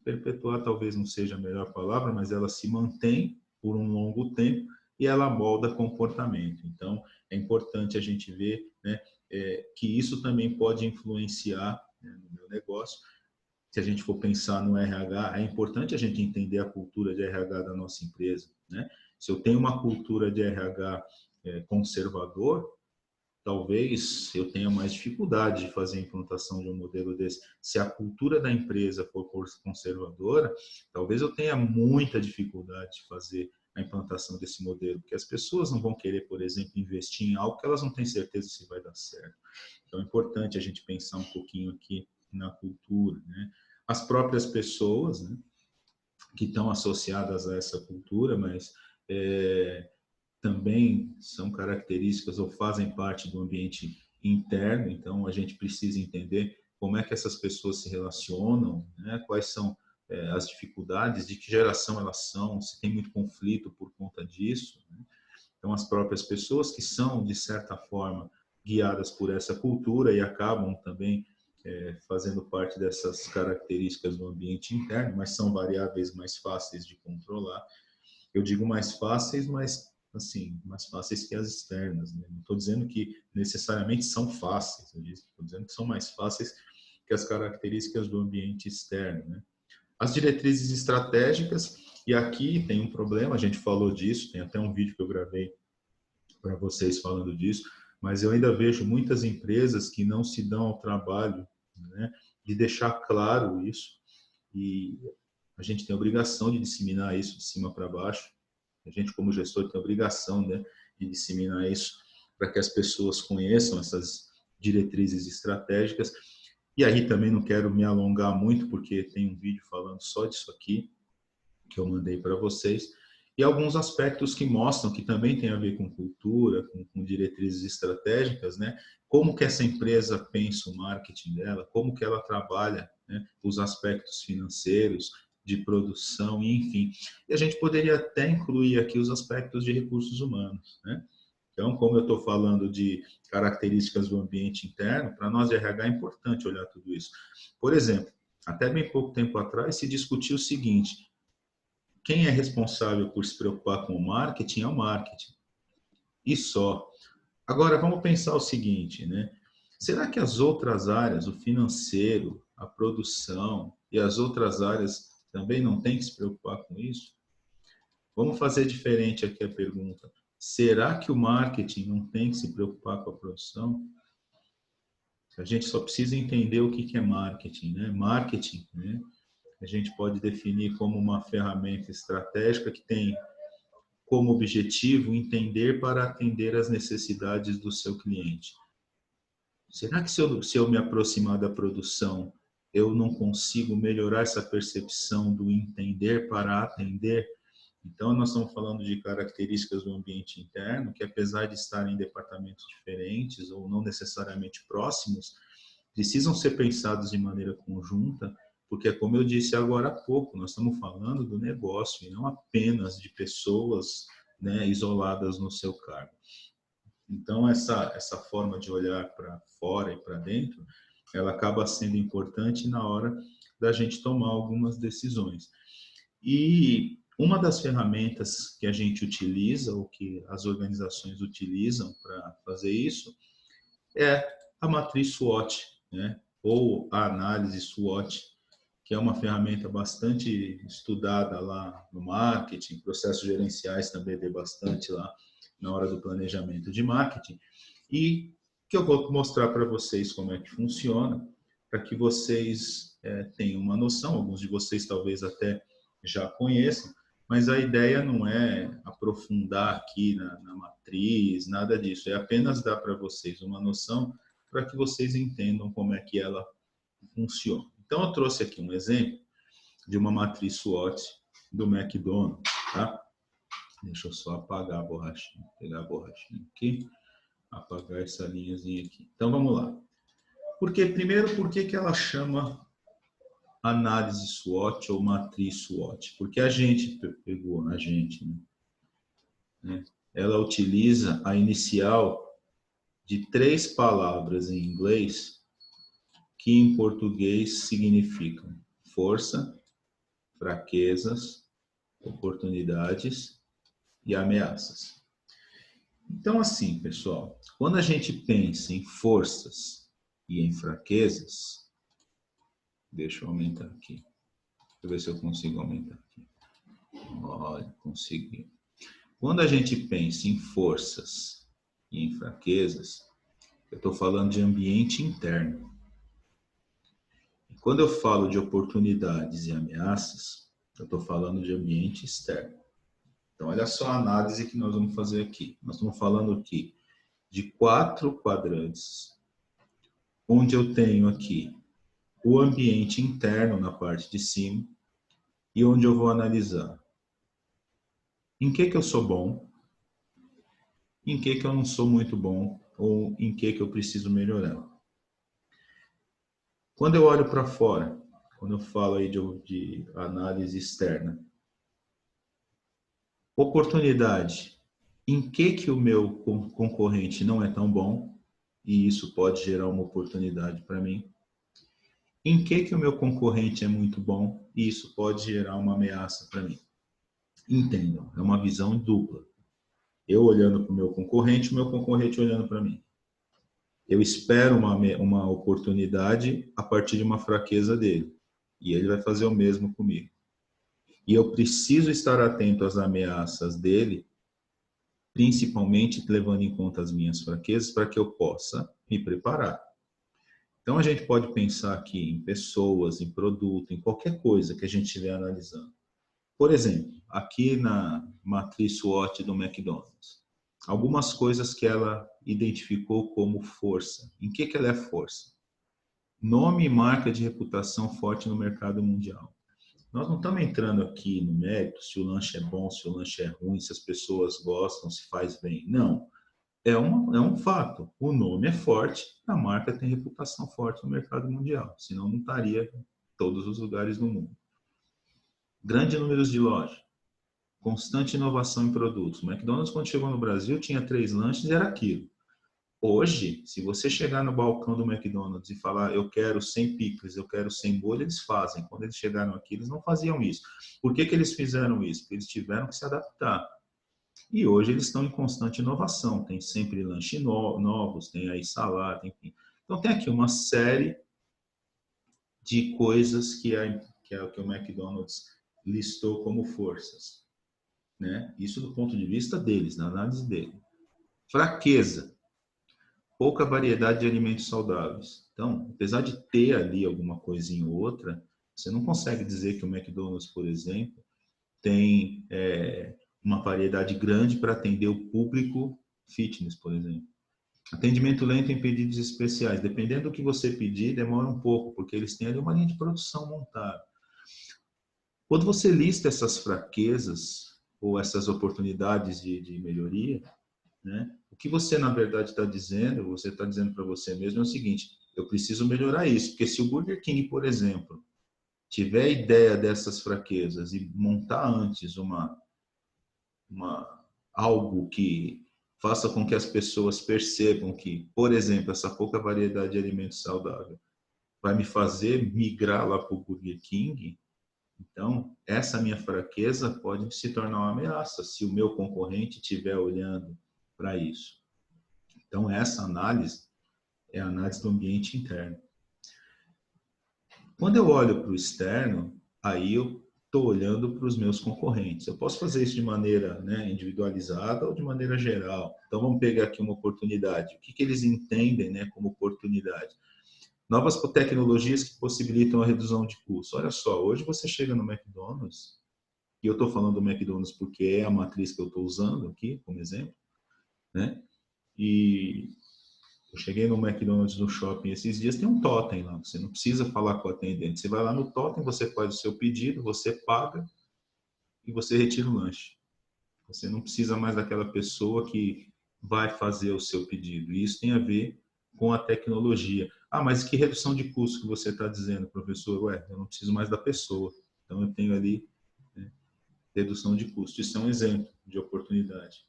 Perpetuar talvez não seja a melhor palavra, mas ela se mantém por um longo tempo e ela molda comportamento. Então, é importante a gente ver, né, que isso também pode influenciar, né, no meu negócio. Se a gente for pensar no RH, é importante a gente entender a cultura de RH da nossa empresa, né? Se eu tenho uma cultura de RH conservador, talvez eu tenha mais dificuldade de fazer a implantação de um modelo desse. Se a cultura da empresa for conservadora, talvez eu tenha muita dificuldade de fazer a implantação desse modelo, porque as pessoas não vão querer, por exemplo, investir em algo que elas não têm certeza se vai dar certo. Então é importante a gente pensar um pouquinho aqui na cultura, né? As próprias pessoas, né, que estão associadas a essa cultura, mas também são características ou fazem parte do ambiente interno, então a gente precisa entender como é que essas pessoas se relacionam, né? Quais são as dificuldades, de que geração elas são, se tem muito conflito por conta disso, né? Então as próprias pessoas que são, de certa forma, guiadas por essa cultura e acabam também fazendo parte dessas características do ambiente interno, mas são variáveis mais fáceis de controlar. Eu digo mais fáceis, mas assim, mais fáceis que as externas, né? Não estou dizendo que necessariamente são fáceis, estou dizendo que são mais fáceis que as características do ambiente externo, né? As diretrizes estratégicas, e aqui tem um problema, a gente falou disso, tem até um vídeo que eu gravei para vocês falando disso, mas eu ainda vejo muitas empresas que não se dão ao trabalho, né, de deixar claro isso, e a gente tem a obrigação de disseminar isso de cima para baixo. A gente, como gestor, tem a obrigação, né, de disseminar isso para que as pessoas conheçam essas diretrizes estratégicas. E aí também não quero me alongar muito, porque tem um vídeo falando só disso aqui, que eu mandei para vocês, e alguns aspectos que mostram que também tem a ver com cultura, com diretrizes estratégicas, né? Como que essa empresa pensa o marketing dela, como que ela trabalha, né, os aspectos financeiros, de produção, enfim. E a gente poderia até incluir aqui os aspectos de recursos humanos, né? Então, como eu estou falando de características do ambiente interno, para nós de RH é importante olhar tudo isso. Por exemplo, até bem pouco tempo atrás se discutiu o seguinte: quem é responsável por se preocupar com o marketing é o marketing. E só. Agora, vamos pensar o seguinte, né? Será que as outras áreas, o financeiro, a produção e as outras áreas também não têm que se preocupar com isso? Vamos fazer diferente aqui a pergunta. Será que o marketing não tem que se preocupar com a produção? A gente só precisa entender o que é marketing, né? Marketing, né, a gente pode definir como uma ferramenta estratégica que tem como objetivo entender para atender às necessidades do seu cliente. Será que se eu me aproximar da produção, eu não consigo melhorar essa percepção do entender para atender? Então, nós estamos falando de características do ambiente interno, que apesar de estarem em departamentos diferentes ou não necessariamente próximos, precisam ser pensados de maneira conjunta, porque, como eu disse agora há pouco, nós estamos falando do negócio e não apenas de pessoas, né, isoladas no seu cargo. Então, essa forma de olhar para fora e para dentro, ela acaba sendo importante na hora da gente tomar algumas decisões. E uma das ferramentas que a gente utiliza, ou que as organizações utilizam para fazer isso, é a matriz SWOT, né? Ou a análise SWOT, que é uma ferramenta bastante estudada lá no marketing, processos gerenciais também vê bastante lá na hora do planejamento de marketing, e que eu vou mostrar para vocês como é que funciona, para que vocês tenham uma noção, alguns de vocês talvez até já conheçam, mas a ideia não é aprofundar aqui na matriz, nada disso, é apenas dar para vocês uma noção para que vocês entendam como é que ela funciona. Então, eu trouxe aqui um exemplo de uma matriz SWOT do McDonald's, tá? Deixa eu só apagar a borrachinha, pegar a borrachinha aqui, apagar essa linhazinha aqui. Então, vamos lá. Primeiro, por que ela chama análise SWOT ou matriz SWOT? Porque a gente pegou, né? Ela utiliza a inicial de 3 palavras em inglês que em português significam força, fraquezas, oportunidades e ameaças. Então, assim, pessoal, quando a gente pensa em forças e em fraquezas, deixa eu aumentar aqui. Deixa eu ver se eu consigo aumentar aqui. Olha, consegui. Quando a gente pensa em forças e em fraquezas, eu estou falando de ambiente interno. E quando eu falo de oportunidades e ameaças, eu estou falando de ambiente externo. Então, olha só a análise que nós vamos fazer aqui. Nós estamos falando aqui de 4 quadrantes, onde eu tenho aqui o ambiente interno na parte de cima e onde eu vou analisar em que eu sou bom, em que eu não sou muito bom ou em que eu preciso melhorar. Quando eu olho para fora, quando eu falo aí de análise externa, oportunidade, em que o meu concorrente não é tão bom e isso pode gerar uma oportunidade para mim. Em que o meu concorrente é muito bom e isso pode gerar uma ameaça para mim. Entendam, é uma visão dupla. Eu olhando para o meu concorrente olhando para mim. Eu espero uma oportunidade a partir de uma fraqueza dele. E ele vai fazer o mesmo comigo. E eu preciso estar atento às ameaças dele, principalmente levando em conta as minhas fraquezas, para que eu possa me preparar. Então, a gente pode pensar aqui em pessoas, em produto, em qualquer coisa que a gente estiver analisando. Por exemplo, aqui na matriz SWOT do McDonald's, algumas coisas que ela identificou como força. Em que ela é força? Nome e marca de reputação forte no mercado mundial. Nós não estamos entrando aqui no mérito se o lanche é bom, se o lanche é ruim, se as pessoas gostam, se faz bem. Não. É um fato. O nome é forte, a marca tem reputação forte no mercado mundial. Senão não estaria em todos os lugares do mundo. Grande número de lojas. Constante inovação em produtos. O McDonald's, quando chegou no Brasil, tinha 3 lanches e era aquilo. Hoje, se você chegar no balcão do McDonald's e falar eu quero 100 picles, eu quero 100 bolhas, eles fazem. Quando eles chegaram aqui, eles não faziam isso. Por que eles fizeram isso? Porque eles tiveram que se adaptar. E hoje eles estão em constante inovação. Tem sempre lanches novos, tem aí salada, enfim. Então tem aqui uma série de coisas que o McDonald's listou como forças. Né? Isso do ponto de vista deles, na análise dele. Fraqueza. Pouca variedade de alimentos saudáveis. Então, apesar de ter ali alguma coisinha ou outra, você não consegue dizer que o McDonald's, por exemplo, tem uma variedade grande para atender o público fitness, por exemplo. Atendimento lento em pedidos especiais. Dependendo do que você pedir, demora um pouco, porque eles têm ali uma linha de produção montada. Quando você lista essas fraquezas ou essas oportunidades de melhoria, né, o que você, na verdade, está dizendo, você está dizendo para você mesmo é o seguinte, eu preciso melhorar isso, porque se o Burger King, por exemplo, tiver ideia dessas fraquezas e montar antes algo que faça com que as pessoas percebam que, por exemplo, essa pouca variedade de alimentos saudáveis vai me fazer migrar lá para o Burger King, então essa minha fraqueza pode se tornar uma ameaça se o meu concorrente estiver olhando para isso. Então essa análise é a análise do ambiente interno. Quando eu olho para o externo, aí eu estou olhando para os meus concorrentes. Eu posso fazer isso de maneira, né, individualizada ou de maneira geral. Então, vamos pegar aqui uma oportunidade. O que eles entendem, né, como oportunidade? Novas tecnologias que possibilitam a redução de custos. Olha só, hoje você chega no McDonald's, e eu estou falando do McDonald's porque é a matriz que eu estou usando aqui, como exemplo, né? E eu cheguei no McDonald's no shopping esses dias, tem um totem lá. Você não precisa falar com o atendente. Você vai lá no totem, você faz o seu pedido, você paga e você retira o lanche. Você não precisa mais daquela pessoa que vai fazer o seu pedido. E isso tem a ver com a tecnologia. Ah, mas que redução de custo que você está dizendo, professor? Ué, eu não preciso mais da pessoa. Então eu tenho ali, né, redução de custo. Isso é um exemplo de oportunidade.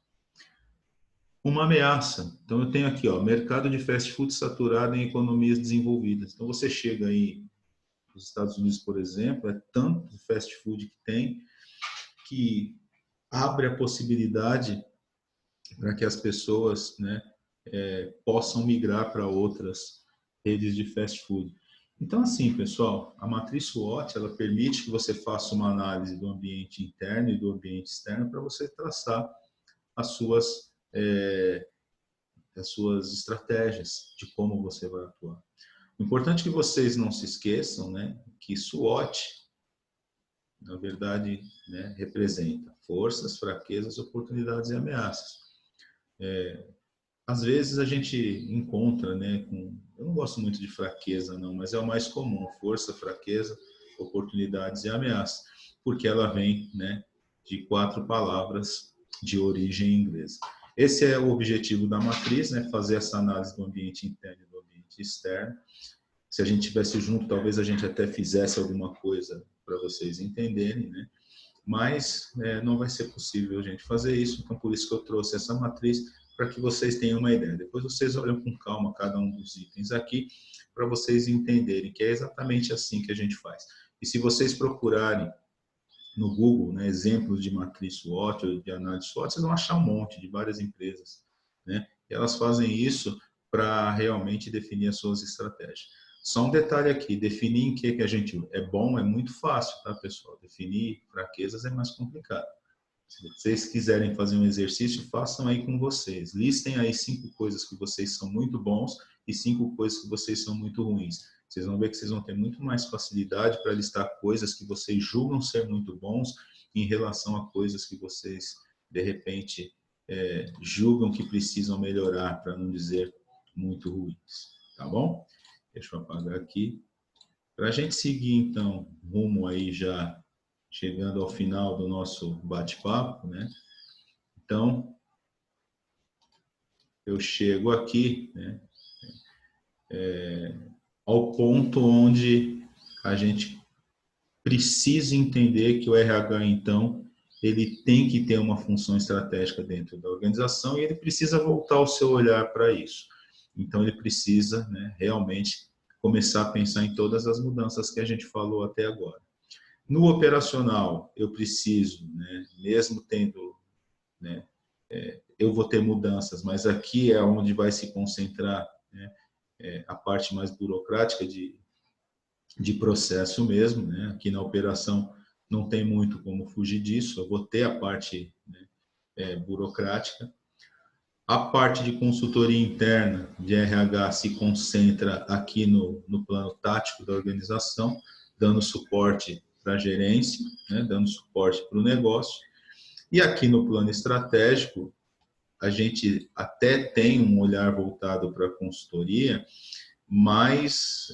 Uma ameaça. Então eu tenho aqui, ó, mercado de fast food saturado em economias desenvolvidas. Então você chega aí nos Estados Unidos, por exemplo, é tanto fast food que tem que abre a possibilidade para que as pessoas, né, possam migrar para outras redes de fast food. Então, assim, pessoal, a matriz SWOT, ela permite que você faça uma análise do ambiente interno e do ambiente externo para você traçar as suas estratégias de como você vai atuar. O importante é que vocês não se esqueçam, né, que SWOT, na verdade, né, representa forças, fraquezas, oportunidades e ameaças. Às vezes a gente encontra, né, eu não gosto muito de fraqueza não, mas é o mais comum, força, fraqueza, oportunidades e ameaças, porque ela vem, né, de 4 palavras de origem inglesa. Esse é o objetivo da matriz, né, fazer essa análise do ambiente interno e do ambiente externo. Se a gente tivesse junto, talvez a gente até fizesse alguma coisa para vocês entenderem, né? Mas não vai ser possível a gente fazer isso, então por isso que eu trouxe essa matriz, para que vocês tenham uma ideia. Depois vocês olham com calma cada um dos itens aqui, para vocês entenderem que é exatamente assim que a gente faz. E se vocês procurarem no Google, né, exemplos de matriz SWOT ou de análise SWOT, vocês vão achar um monte de várias empresas, né? E elas fazem isso para realmente definir as suas estratégias. Só um detalhe aqui, definir em que a gente é bom é muito fácil, tá, pessoal? Definir fraquezas é mais complicado. Se vocês quiserem fazer um exercício, façam aí com vocês. Listem aí 5 coisas que vocês são muito bons e 5 coisas que vocês são muito ruins. Vocês vão ver que vocês vão ter muito mais facilidade para listar coisas que vocês julgam ser muito bons em relação a coisas que vocês, de repente, julgam que precisam melhorar, para não dizer muito ruins. Tá bom? Deixa eu apagar aqui. Para a gente seguir, então, rumo aí já chegando ao final do nosso bate-papo, né? Então, eu chego aqui, né, ao ponto onde a gente precisa entender que o RH, então, ele tem que ter uma função estratégica dentro da organização e ele precisa voltar o seu olhar para isso. Então, ele precisa, né, realmente começar a pensar em todas as mudanças que a gente falou até agora. No operacional, eu preciso, né, mesmo tendo, né, eu vou ter mudanças, mas aqui é onde vai se concentrar, né, a parte mais burocrática de processo mesmo, né? Aqui na operação não tem muito como fugir disso, eu vou ter a parte, né, burocrática. A parte de consultoria interna de RH se concentra aqui no plano tático da organização, dando suporte para a gerência, né, dando suporte para o negócio. E aqui no plano estratégico, a gente até tem um olhar voltado para a consultoria, mas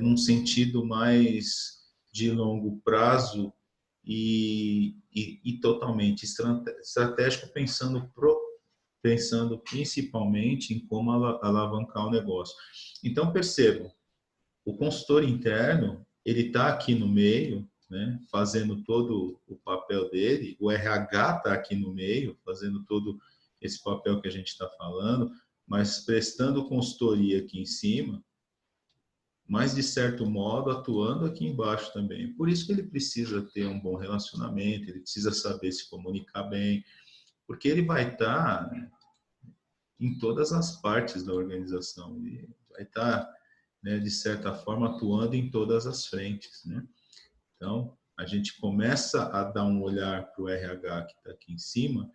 num sentido mais de longo prazo e totalmente estratégico, pensando principalmente em como alavancar o negócio. Então, percebam, o consultor interno, ele está aqui no meio, né, fazendo todo o papel dele, o RH está aqui no meio, fazendo todo esse papel que a gente está falando, mas prestando consultoria aqui em cima, mas de certo modo atuando aqui embaixo também. Por isso que ele precisa ter um bom relacionamento, ele precisa saber se comunicar bem, porque ele vai estar em todas as partes da organização, ele vai estar né, de certa forma, atuando em todas as frentes, né? Então, a gente começa a dar um olhar para o RH que está aqui em cima,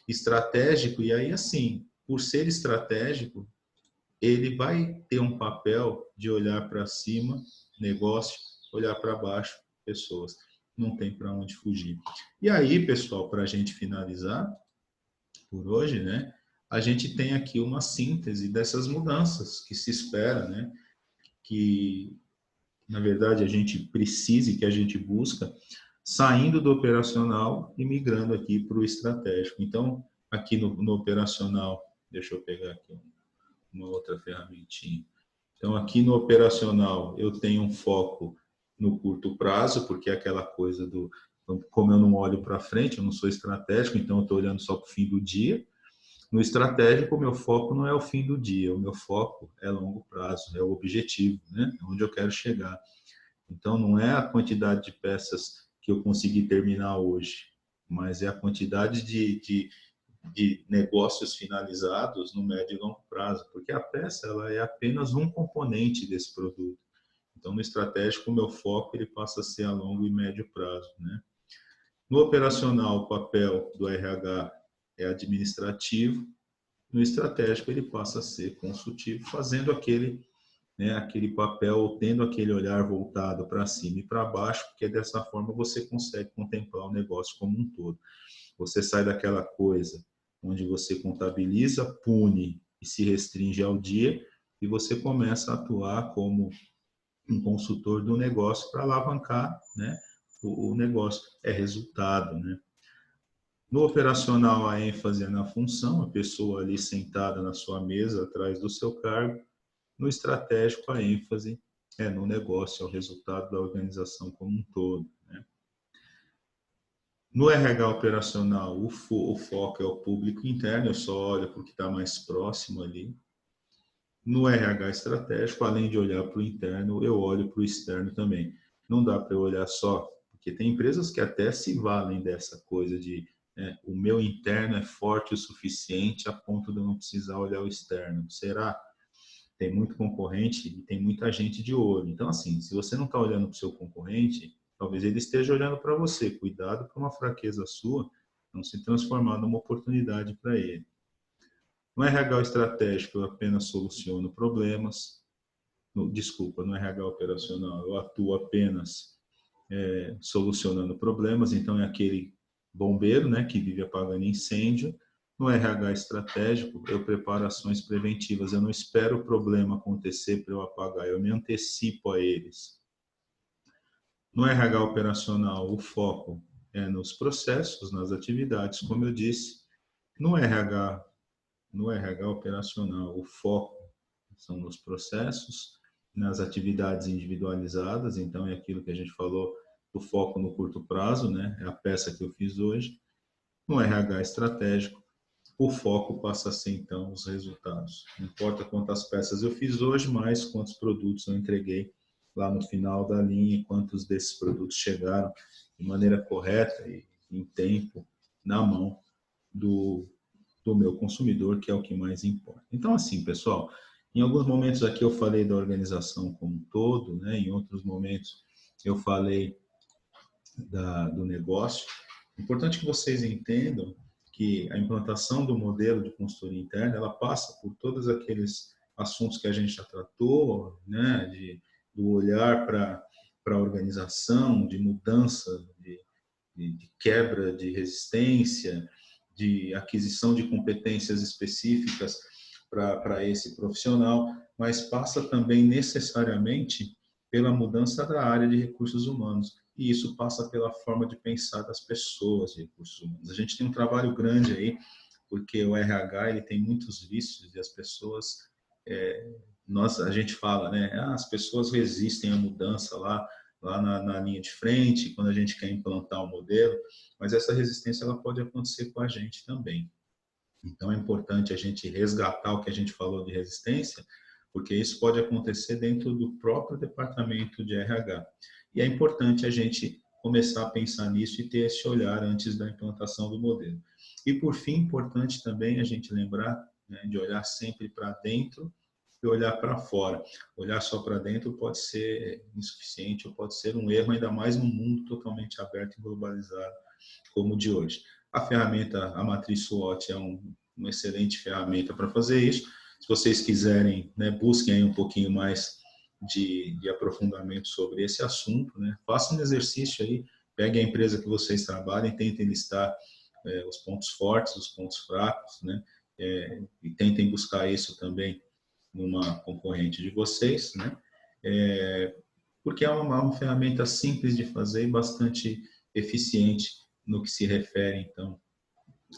estratégico, e aí, assim, por ser estratégico, ele vai ter um papel de olhar para cima, negócio, olhar para baixo, pessoas. Não tem para onde fugir. E aí, pessoal, para a gente finalizar por hoje, né? A gente tem aqui uma síntese dessas mudanças que se espera, né? Que, na verdade, a gente precisa e que a gente busca, saindo do operacional e migrando aqui para o estratégico. Então, aqui no operacional, deixa eu pegar aqui uma outra ferramentinha. Então, aqui no operacional, eu tenho um foco no curto prazo, porque é aquela coisa do, como eu não olho para frente, eu não sou estratégico, então eu estou olhando só para o fim do dia. No estratégico, o meu foco não é o fim do dia, o meu foco é longo prazo, é o objetivo, né? Onde eu quero chegar. Então, não é a quantidade de peças que eu consegui terminar hoje, mas é a quantidade de negócios finalizados no médio e longo prazo, porque a peça ela é apenas um componente desse produto. Então, no estratégico, o meu foco ele passa a ser a longo e médio prazo, né? No operacional, o papel do RH é administrativo. No estratégico, ele passa a ser consultivo, fazendo aquele, né, aquele papel, tendo aquele olhar voltado para cima e para baixo, porque dessa forma você consegue contemplar o negócio como um todo. Você sai daquela coisa onde você contabiliza, pune e se restringe ao dia, e você começa a atuar como um consultor do negócio para alavancar, né, o negócio. É resultado, né? No operacional, a ênfase é na função, a pessoa ali sentada na sua mesa, atrás do seu cargo. No estratégico, a ênfase é no negócio, é o resultado da organização como um todo, né? No RH operacional, o foco é o público interno, eu só olho para o que está mais próximo ali. No RH estratégico, além de olhar para o interno, eu olho para o externo também. Não dá para eu olhar só, porque tem empresas que até se valem dessa coisa de o meu interno é forte o suficiente a ponto de eu não precisar olhar o externo. Será? Tem muito concorrente e tem muita gente de olho. Então, assim, se você não está olhando para o seu concorrente, talvez ele esteja olhando para você. Cuidado para uma fraqueza sua não se transformar numa oportunidade para ele. No RH estratégico, eu apenas soluciono problemas. No RH operacional, eu atuo apenas solucionando problemas. Então, é aquele bombeiro, né, que vive apagando incêndio. No RH estratégico, eu preparo ações preventivas. Eu não espero o problema acontecer para eu apagar, eu me antecipo a eles. No RH operacional, o foco é nos processos, nas atividades, como eu disse. No RH operacional, o foco são nos processos, nas atividades individualizadas, então é aquilo que a gente falou, o foco no curto prazo, né? É a peça que eu fiz hoje. No RH estratégico, o foco passa a ser, então, os resultados. Não importa quantas peças eu fiz hoje, mas quantos produtos eu entreguei lá no final da linha e quantos desses produtos chegaram de maneira correta e em tempo, na mão do meu consumidor, que é o que mais importa. Então, assim, pessoal, em alguns momentos aqui eu falei da organização como um todo, né? Em outros momentos eu falei do negócio. É importante que vocês entendam que a implantação do modelo de consultoria interna, ela passa por todos aqueles assuntos que a gente já tratou, né? Do olhar para a organização, de mudança, de quebra de resistência, de aquisição de competências específicas para esse profissional, mas passa também necessariamente pela mudança da área de recursos humanos. E isso passa pela forma de pensar das pessoas de recursos humanos. A gente tem um trabalho grande aí, porque o RH ele tem muitos vícios e as pessoas, a gente fala, né? As pessoas resistem à mudança lá na linha de frente, quando a gente quer implantar um modelo, mas essa resistência ela pode acontecer com a gente também. Então é importante a gente resgatar o que a gente falou de resistência, porque isso pode acontecer dentro do próprio departamento de RH. E é importante a gente começar a pensar nisso e ter esse olhar antes da implantação do modelo. E por fim, importante também a gente lembrar, né, de olhar sempre para dentro e olhar para fora. Olhar só para dentro pode ser insuficiente ou pode ser um erro, ainda mais num mundo totalmente aberto e globalizado como o de hoje. A ferramenta, a matriz SWOT é uma excelente ferramenta para fazer isso. Se vocês quiserem, né, busquem aí um pouquinho mais de aprofundamento sobre esse assunto, né? Façam um exercício aí, peguem a empresa que vocês trabalhem, tentem listar os pontos fortes, os pontos fracos, né? E tentem buscar isso também numa concorrente de vocês, né? Porque é uma ferramenta simples de fazer e bastante eficiente no que se refere, então,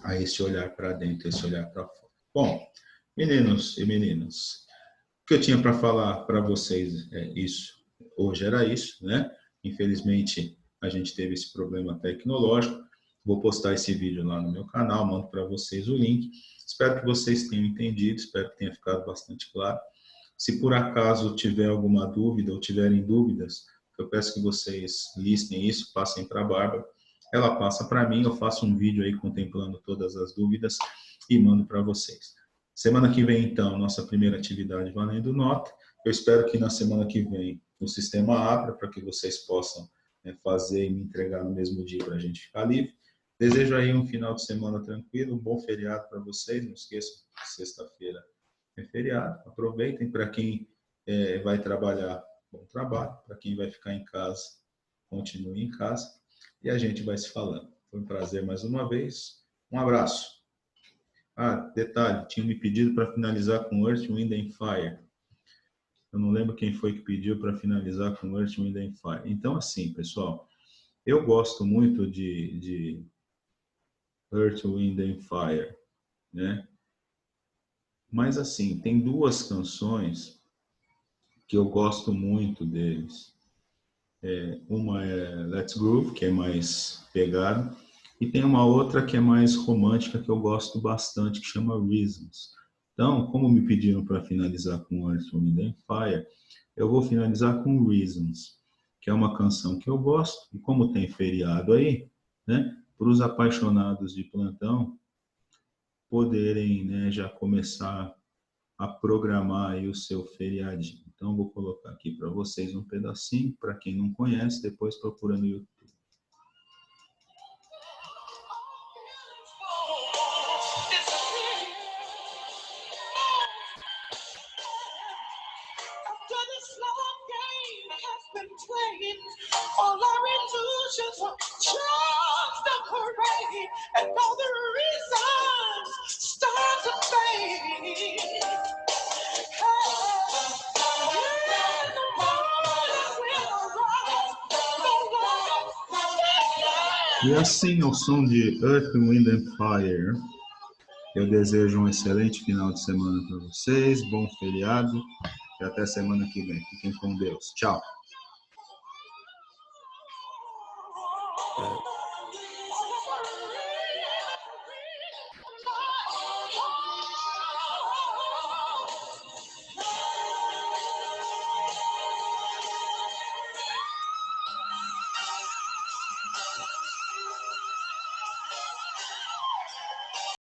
a esse olhar para dentro, esse olhar para fora. Bom, meninos e meninas, o que eu tinha para falar para vocês é isso. Hoje era isso, né? Infelizmente, a gente teve esse problema tecnológico. Vou postar esse vídeo lá no meu canal, mando para vocês o link. Espero que vocês tenham entendido, espero que tenha ficado bastante claro. Se por acaso tiver alguma dúvida ou tiverem dúvidas, eu peço que vocês listem isso, passem para a Bárbara. Ela passa para mim, eu faço um vídeo aí contemplando todas as dúvidas e mando para vocês. Semana que vem, então, nossa primeira atividade valendo nota. Eu espero que na semana que vem o sistema abra para que vocês possam fazer e me entregar no mesmo dia para a gente ficar livre. Desejo aí um final de semana tranquilo, um bom feriado para vocês. Não esqueçam, sexta-feira é feriado. Aproveitem. Para quem vai trabalhar, bom trabalho. Para quem vai ficar em casa, continue em casa. E a gente vai se falando. Foi um prazer mais uma vez. Um abraço. Detalhe, tinha me pedido para finalizar com Earth, Wind and Fire. Eu não lembro quem foi que pediu para finalizar com Earth, Wind and Fire. Então, assim, pessoal, eu gosto muito de Earth, Wind and Fire, né? Mas, assim, tem duas canções que eu gosto muito deles. Uma é Let's Groove, que é mais pegada, e tem uma outra que é mais romântica, que eu gosto bastante, que chama Reasons. Então, como me pediram para finalizar com Earth, Wind and Fire, eu vou finalizar com Reasons, que é uma canção que eu gosto, e como tem feriado aí, né, para os apaixonados de plantão poderem, né, já começar a programar aí o seu feriadinho. Então, vou colocar aqui para vocês um pedacinho, para quem não conhece, depois procura no YouTube. E assim, ao som de Earth, Wind and Fire, eu desejo um excelente final de semana para vocês, bom feriado e até semana que vem. Fiquem com Deus. Tchau.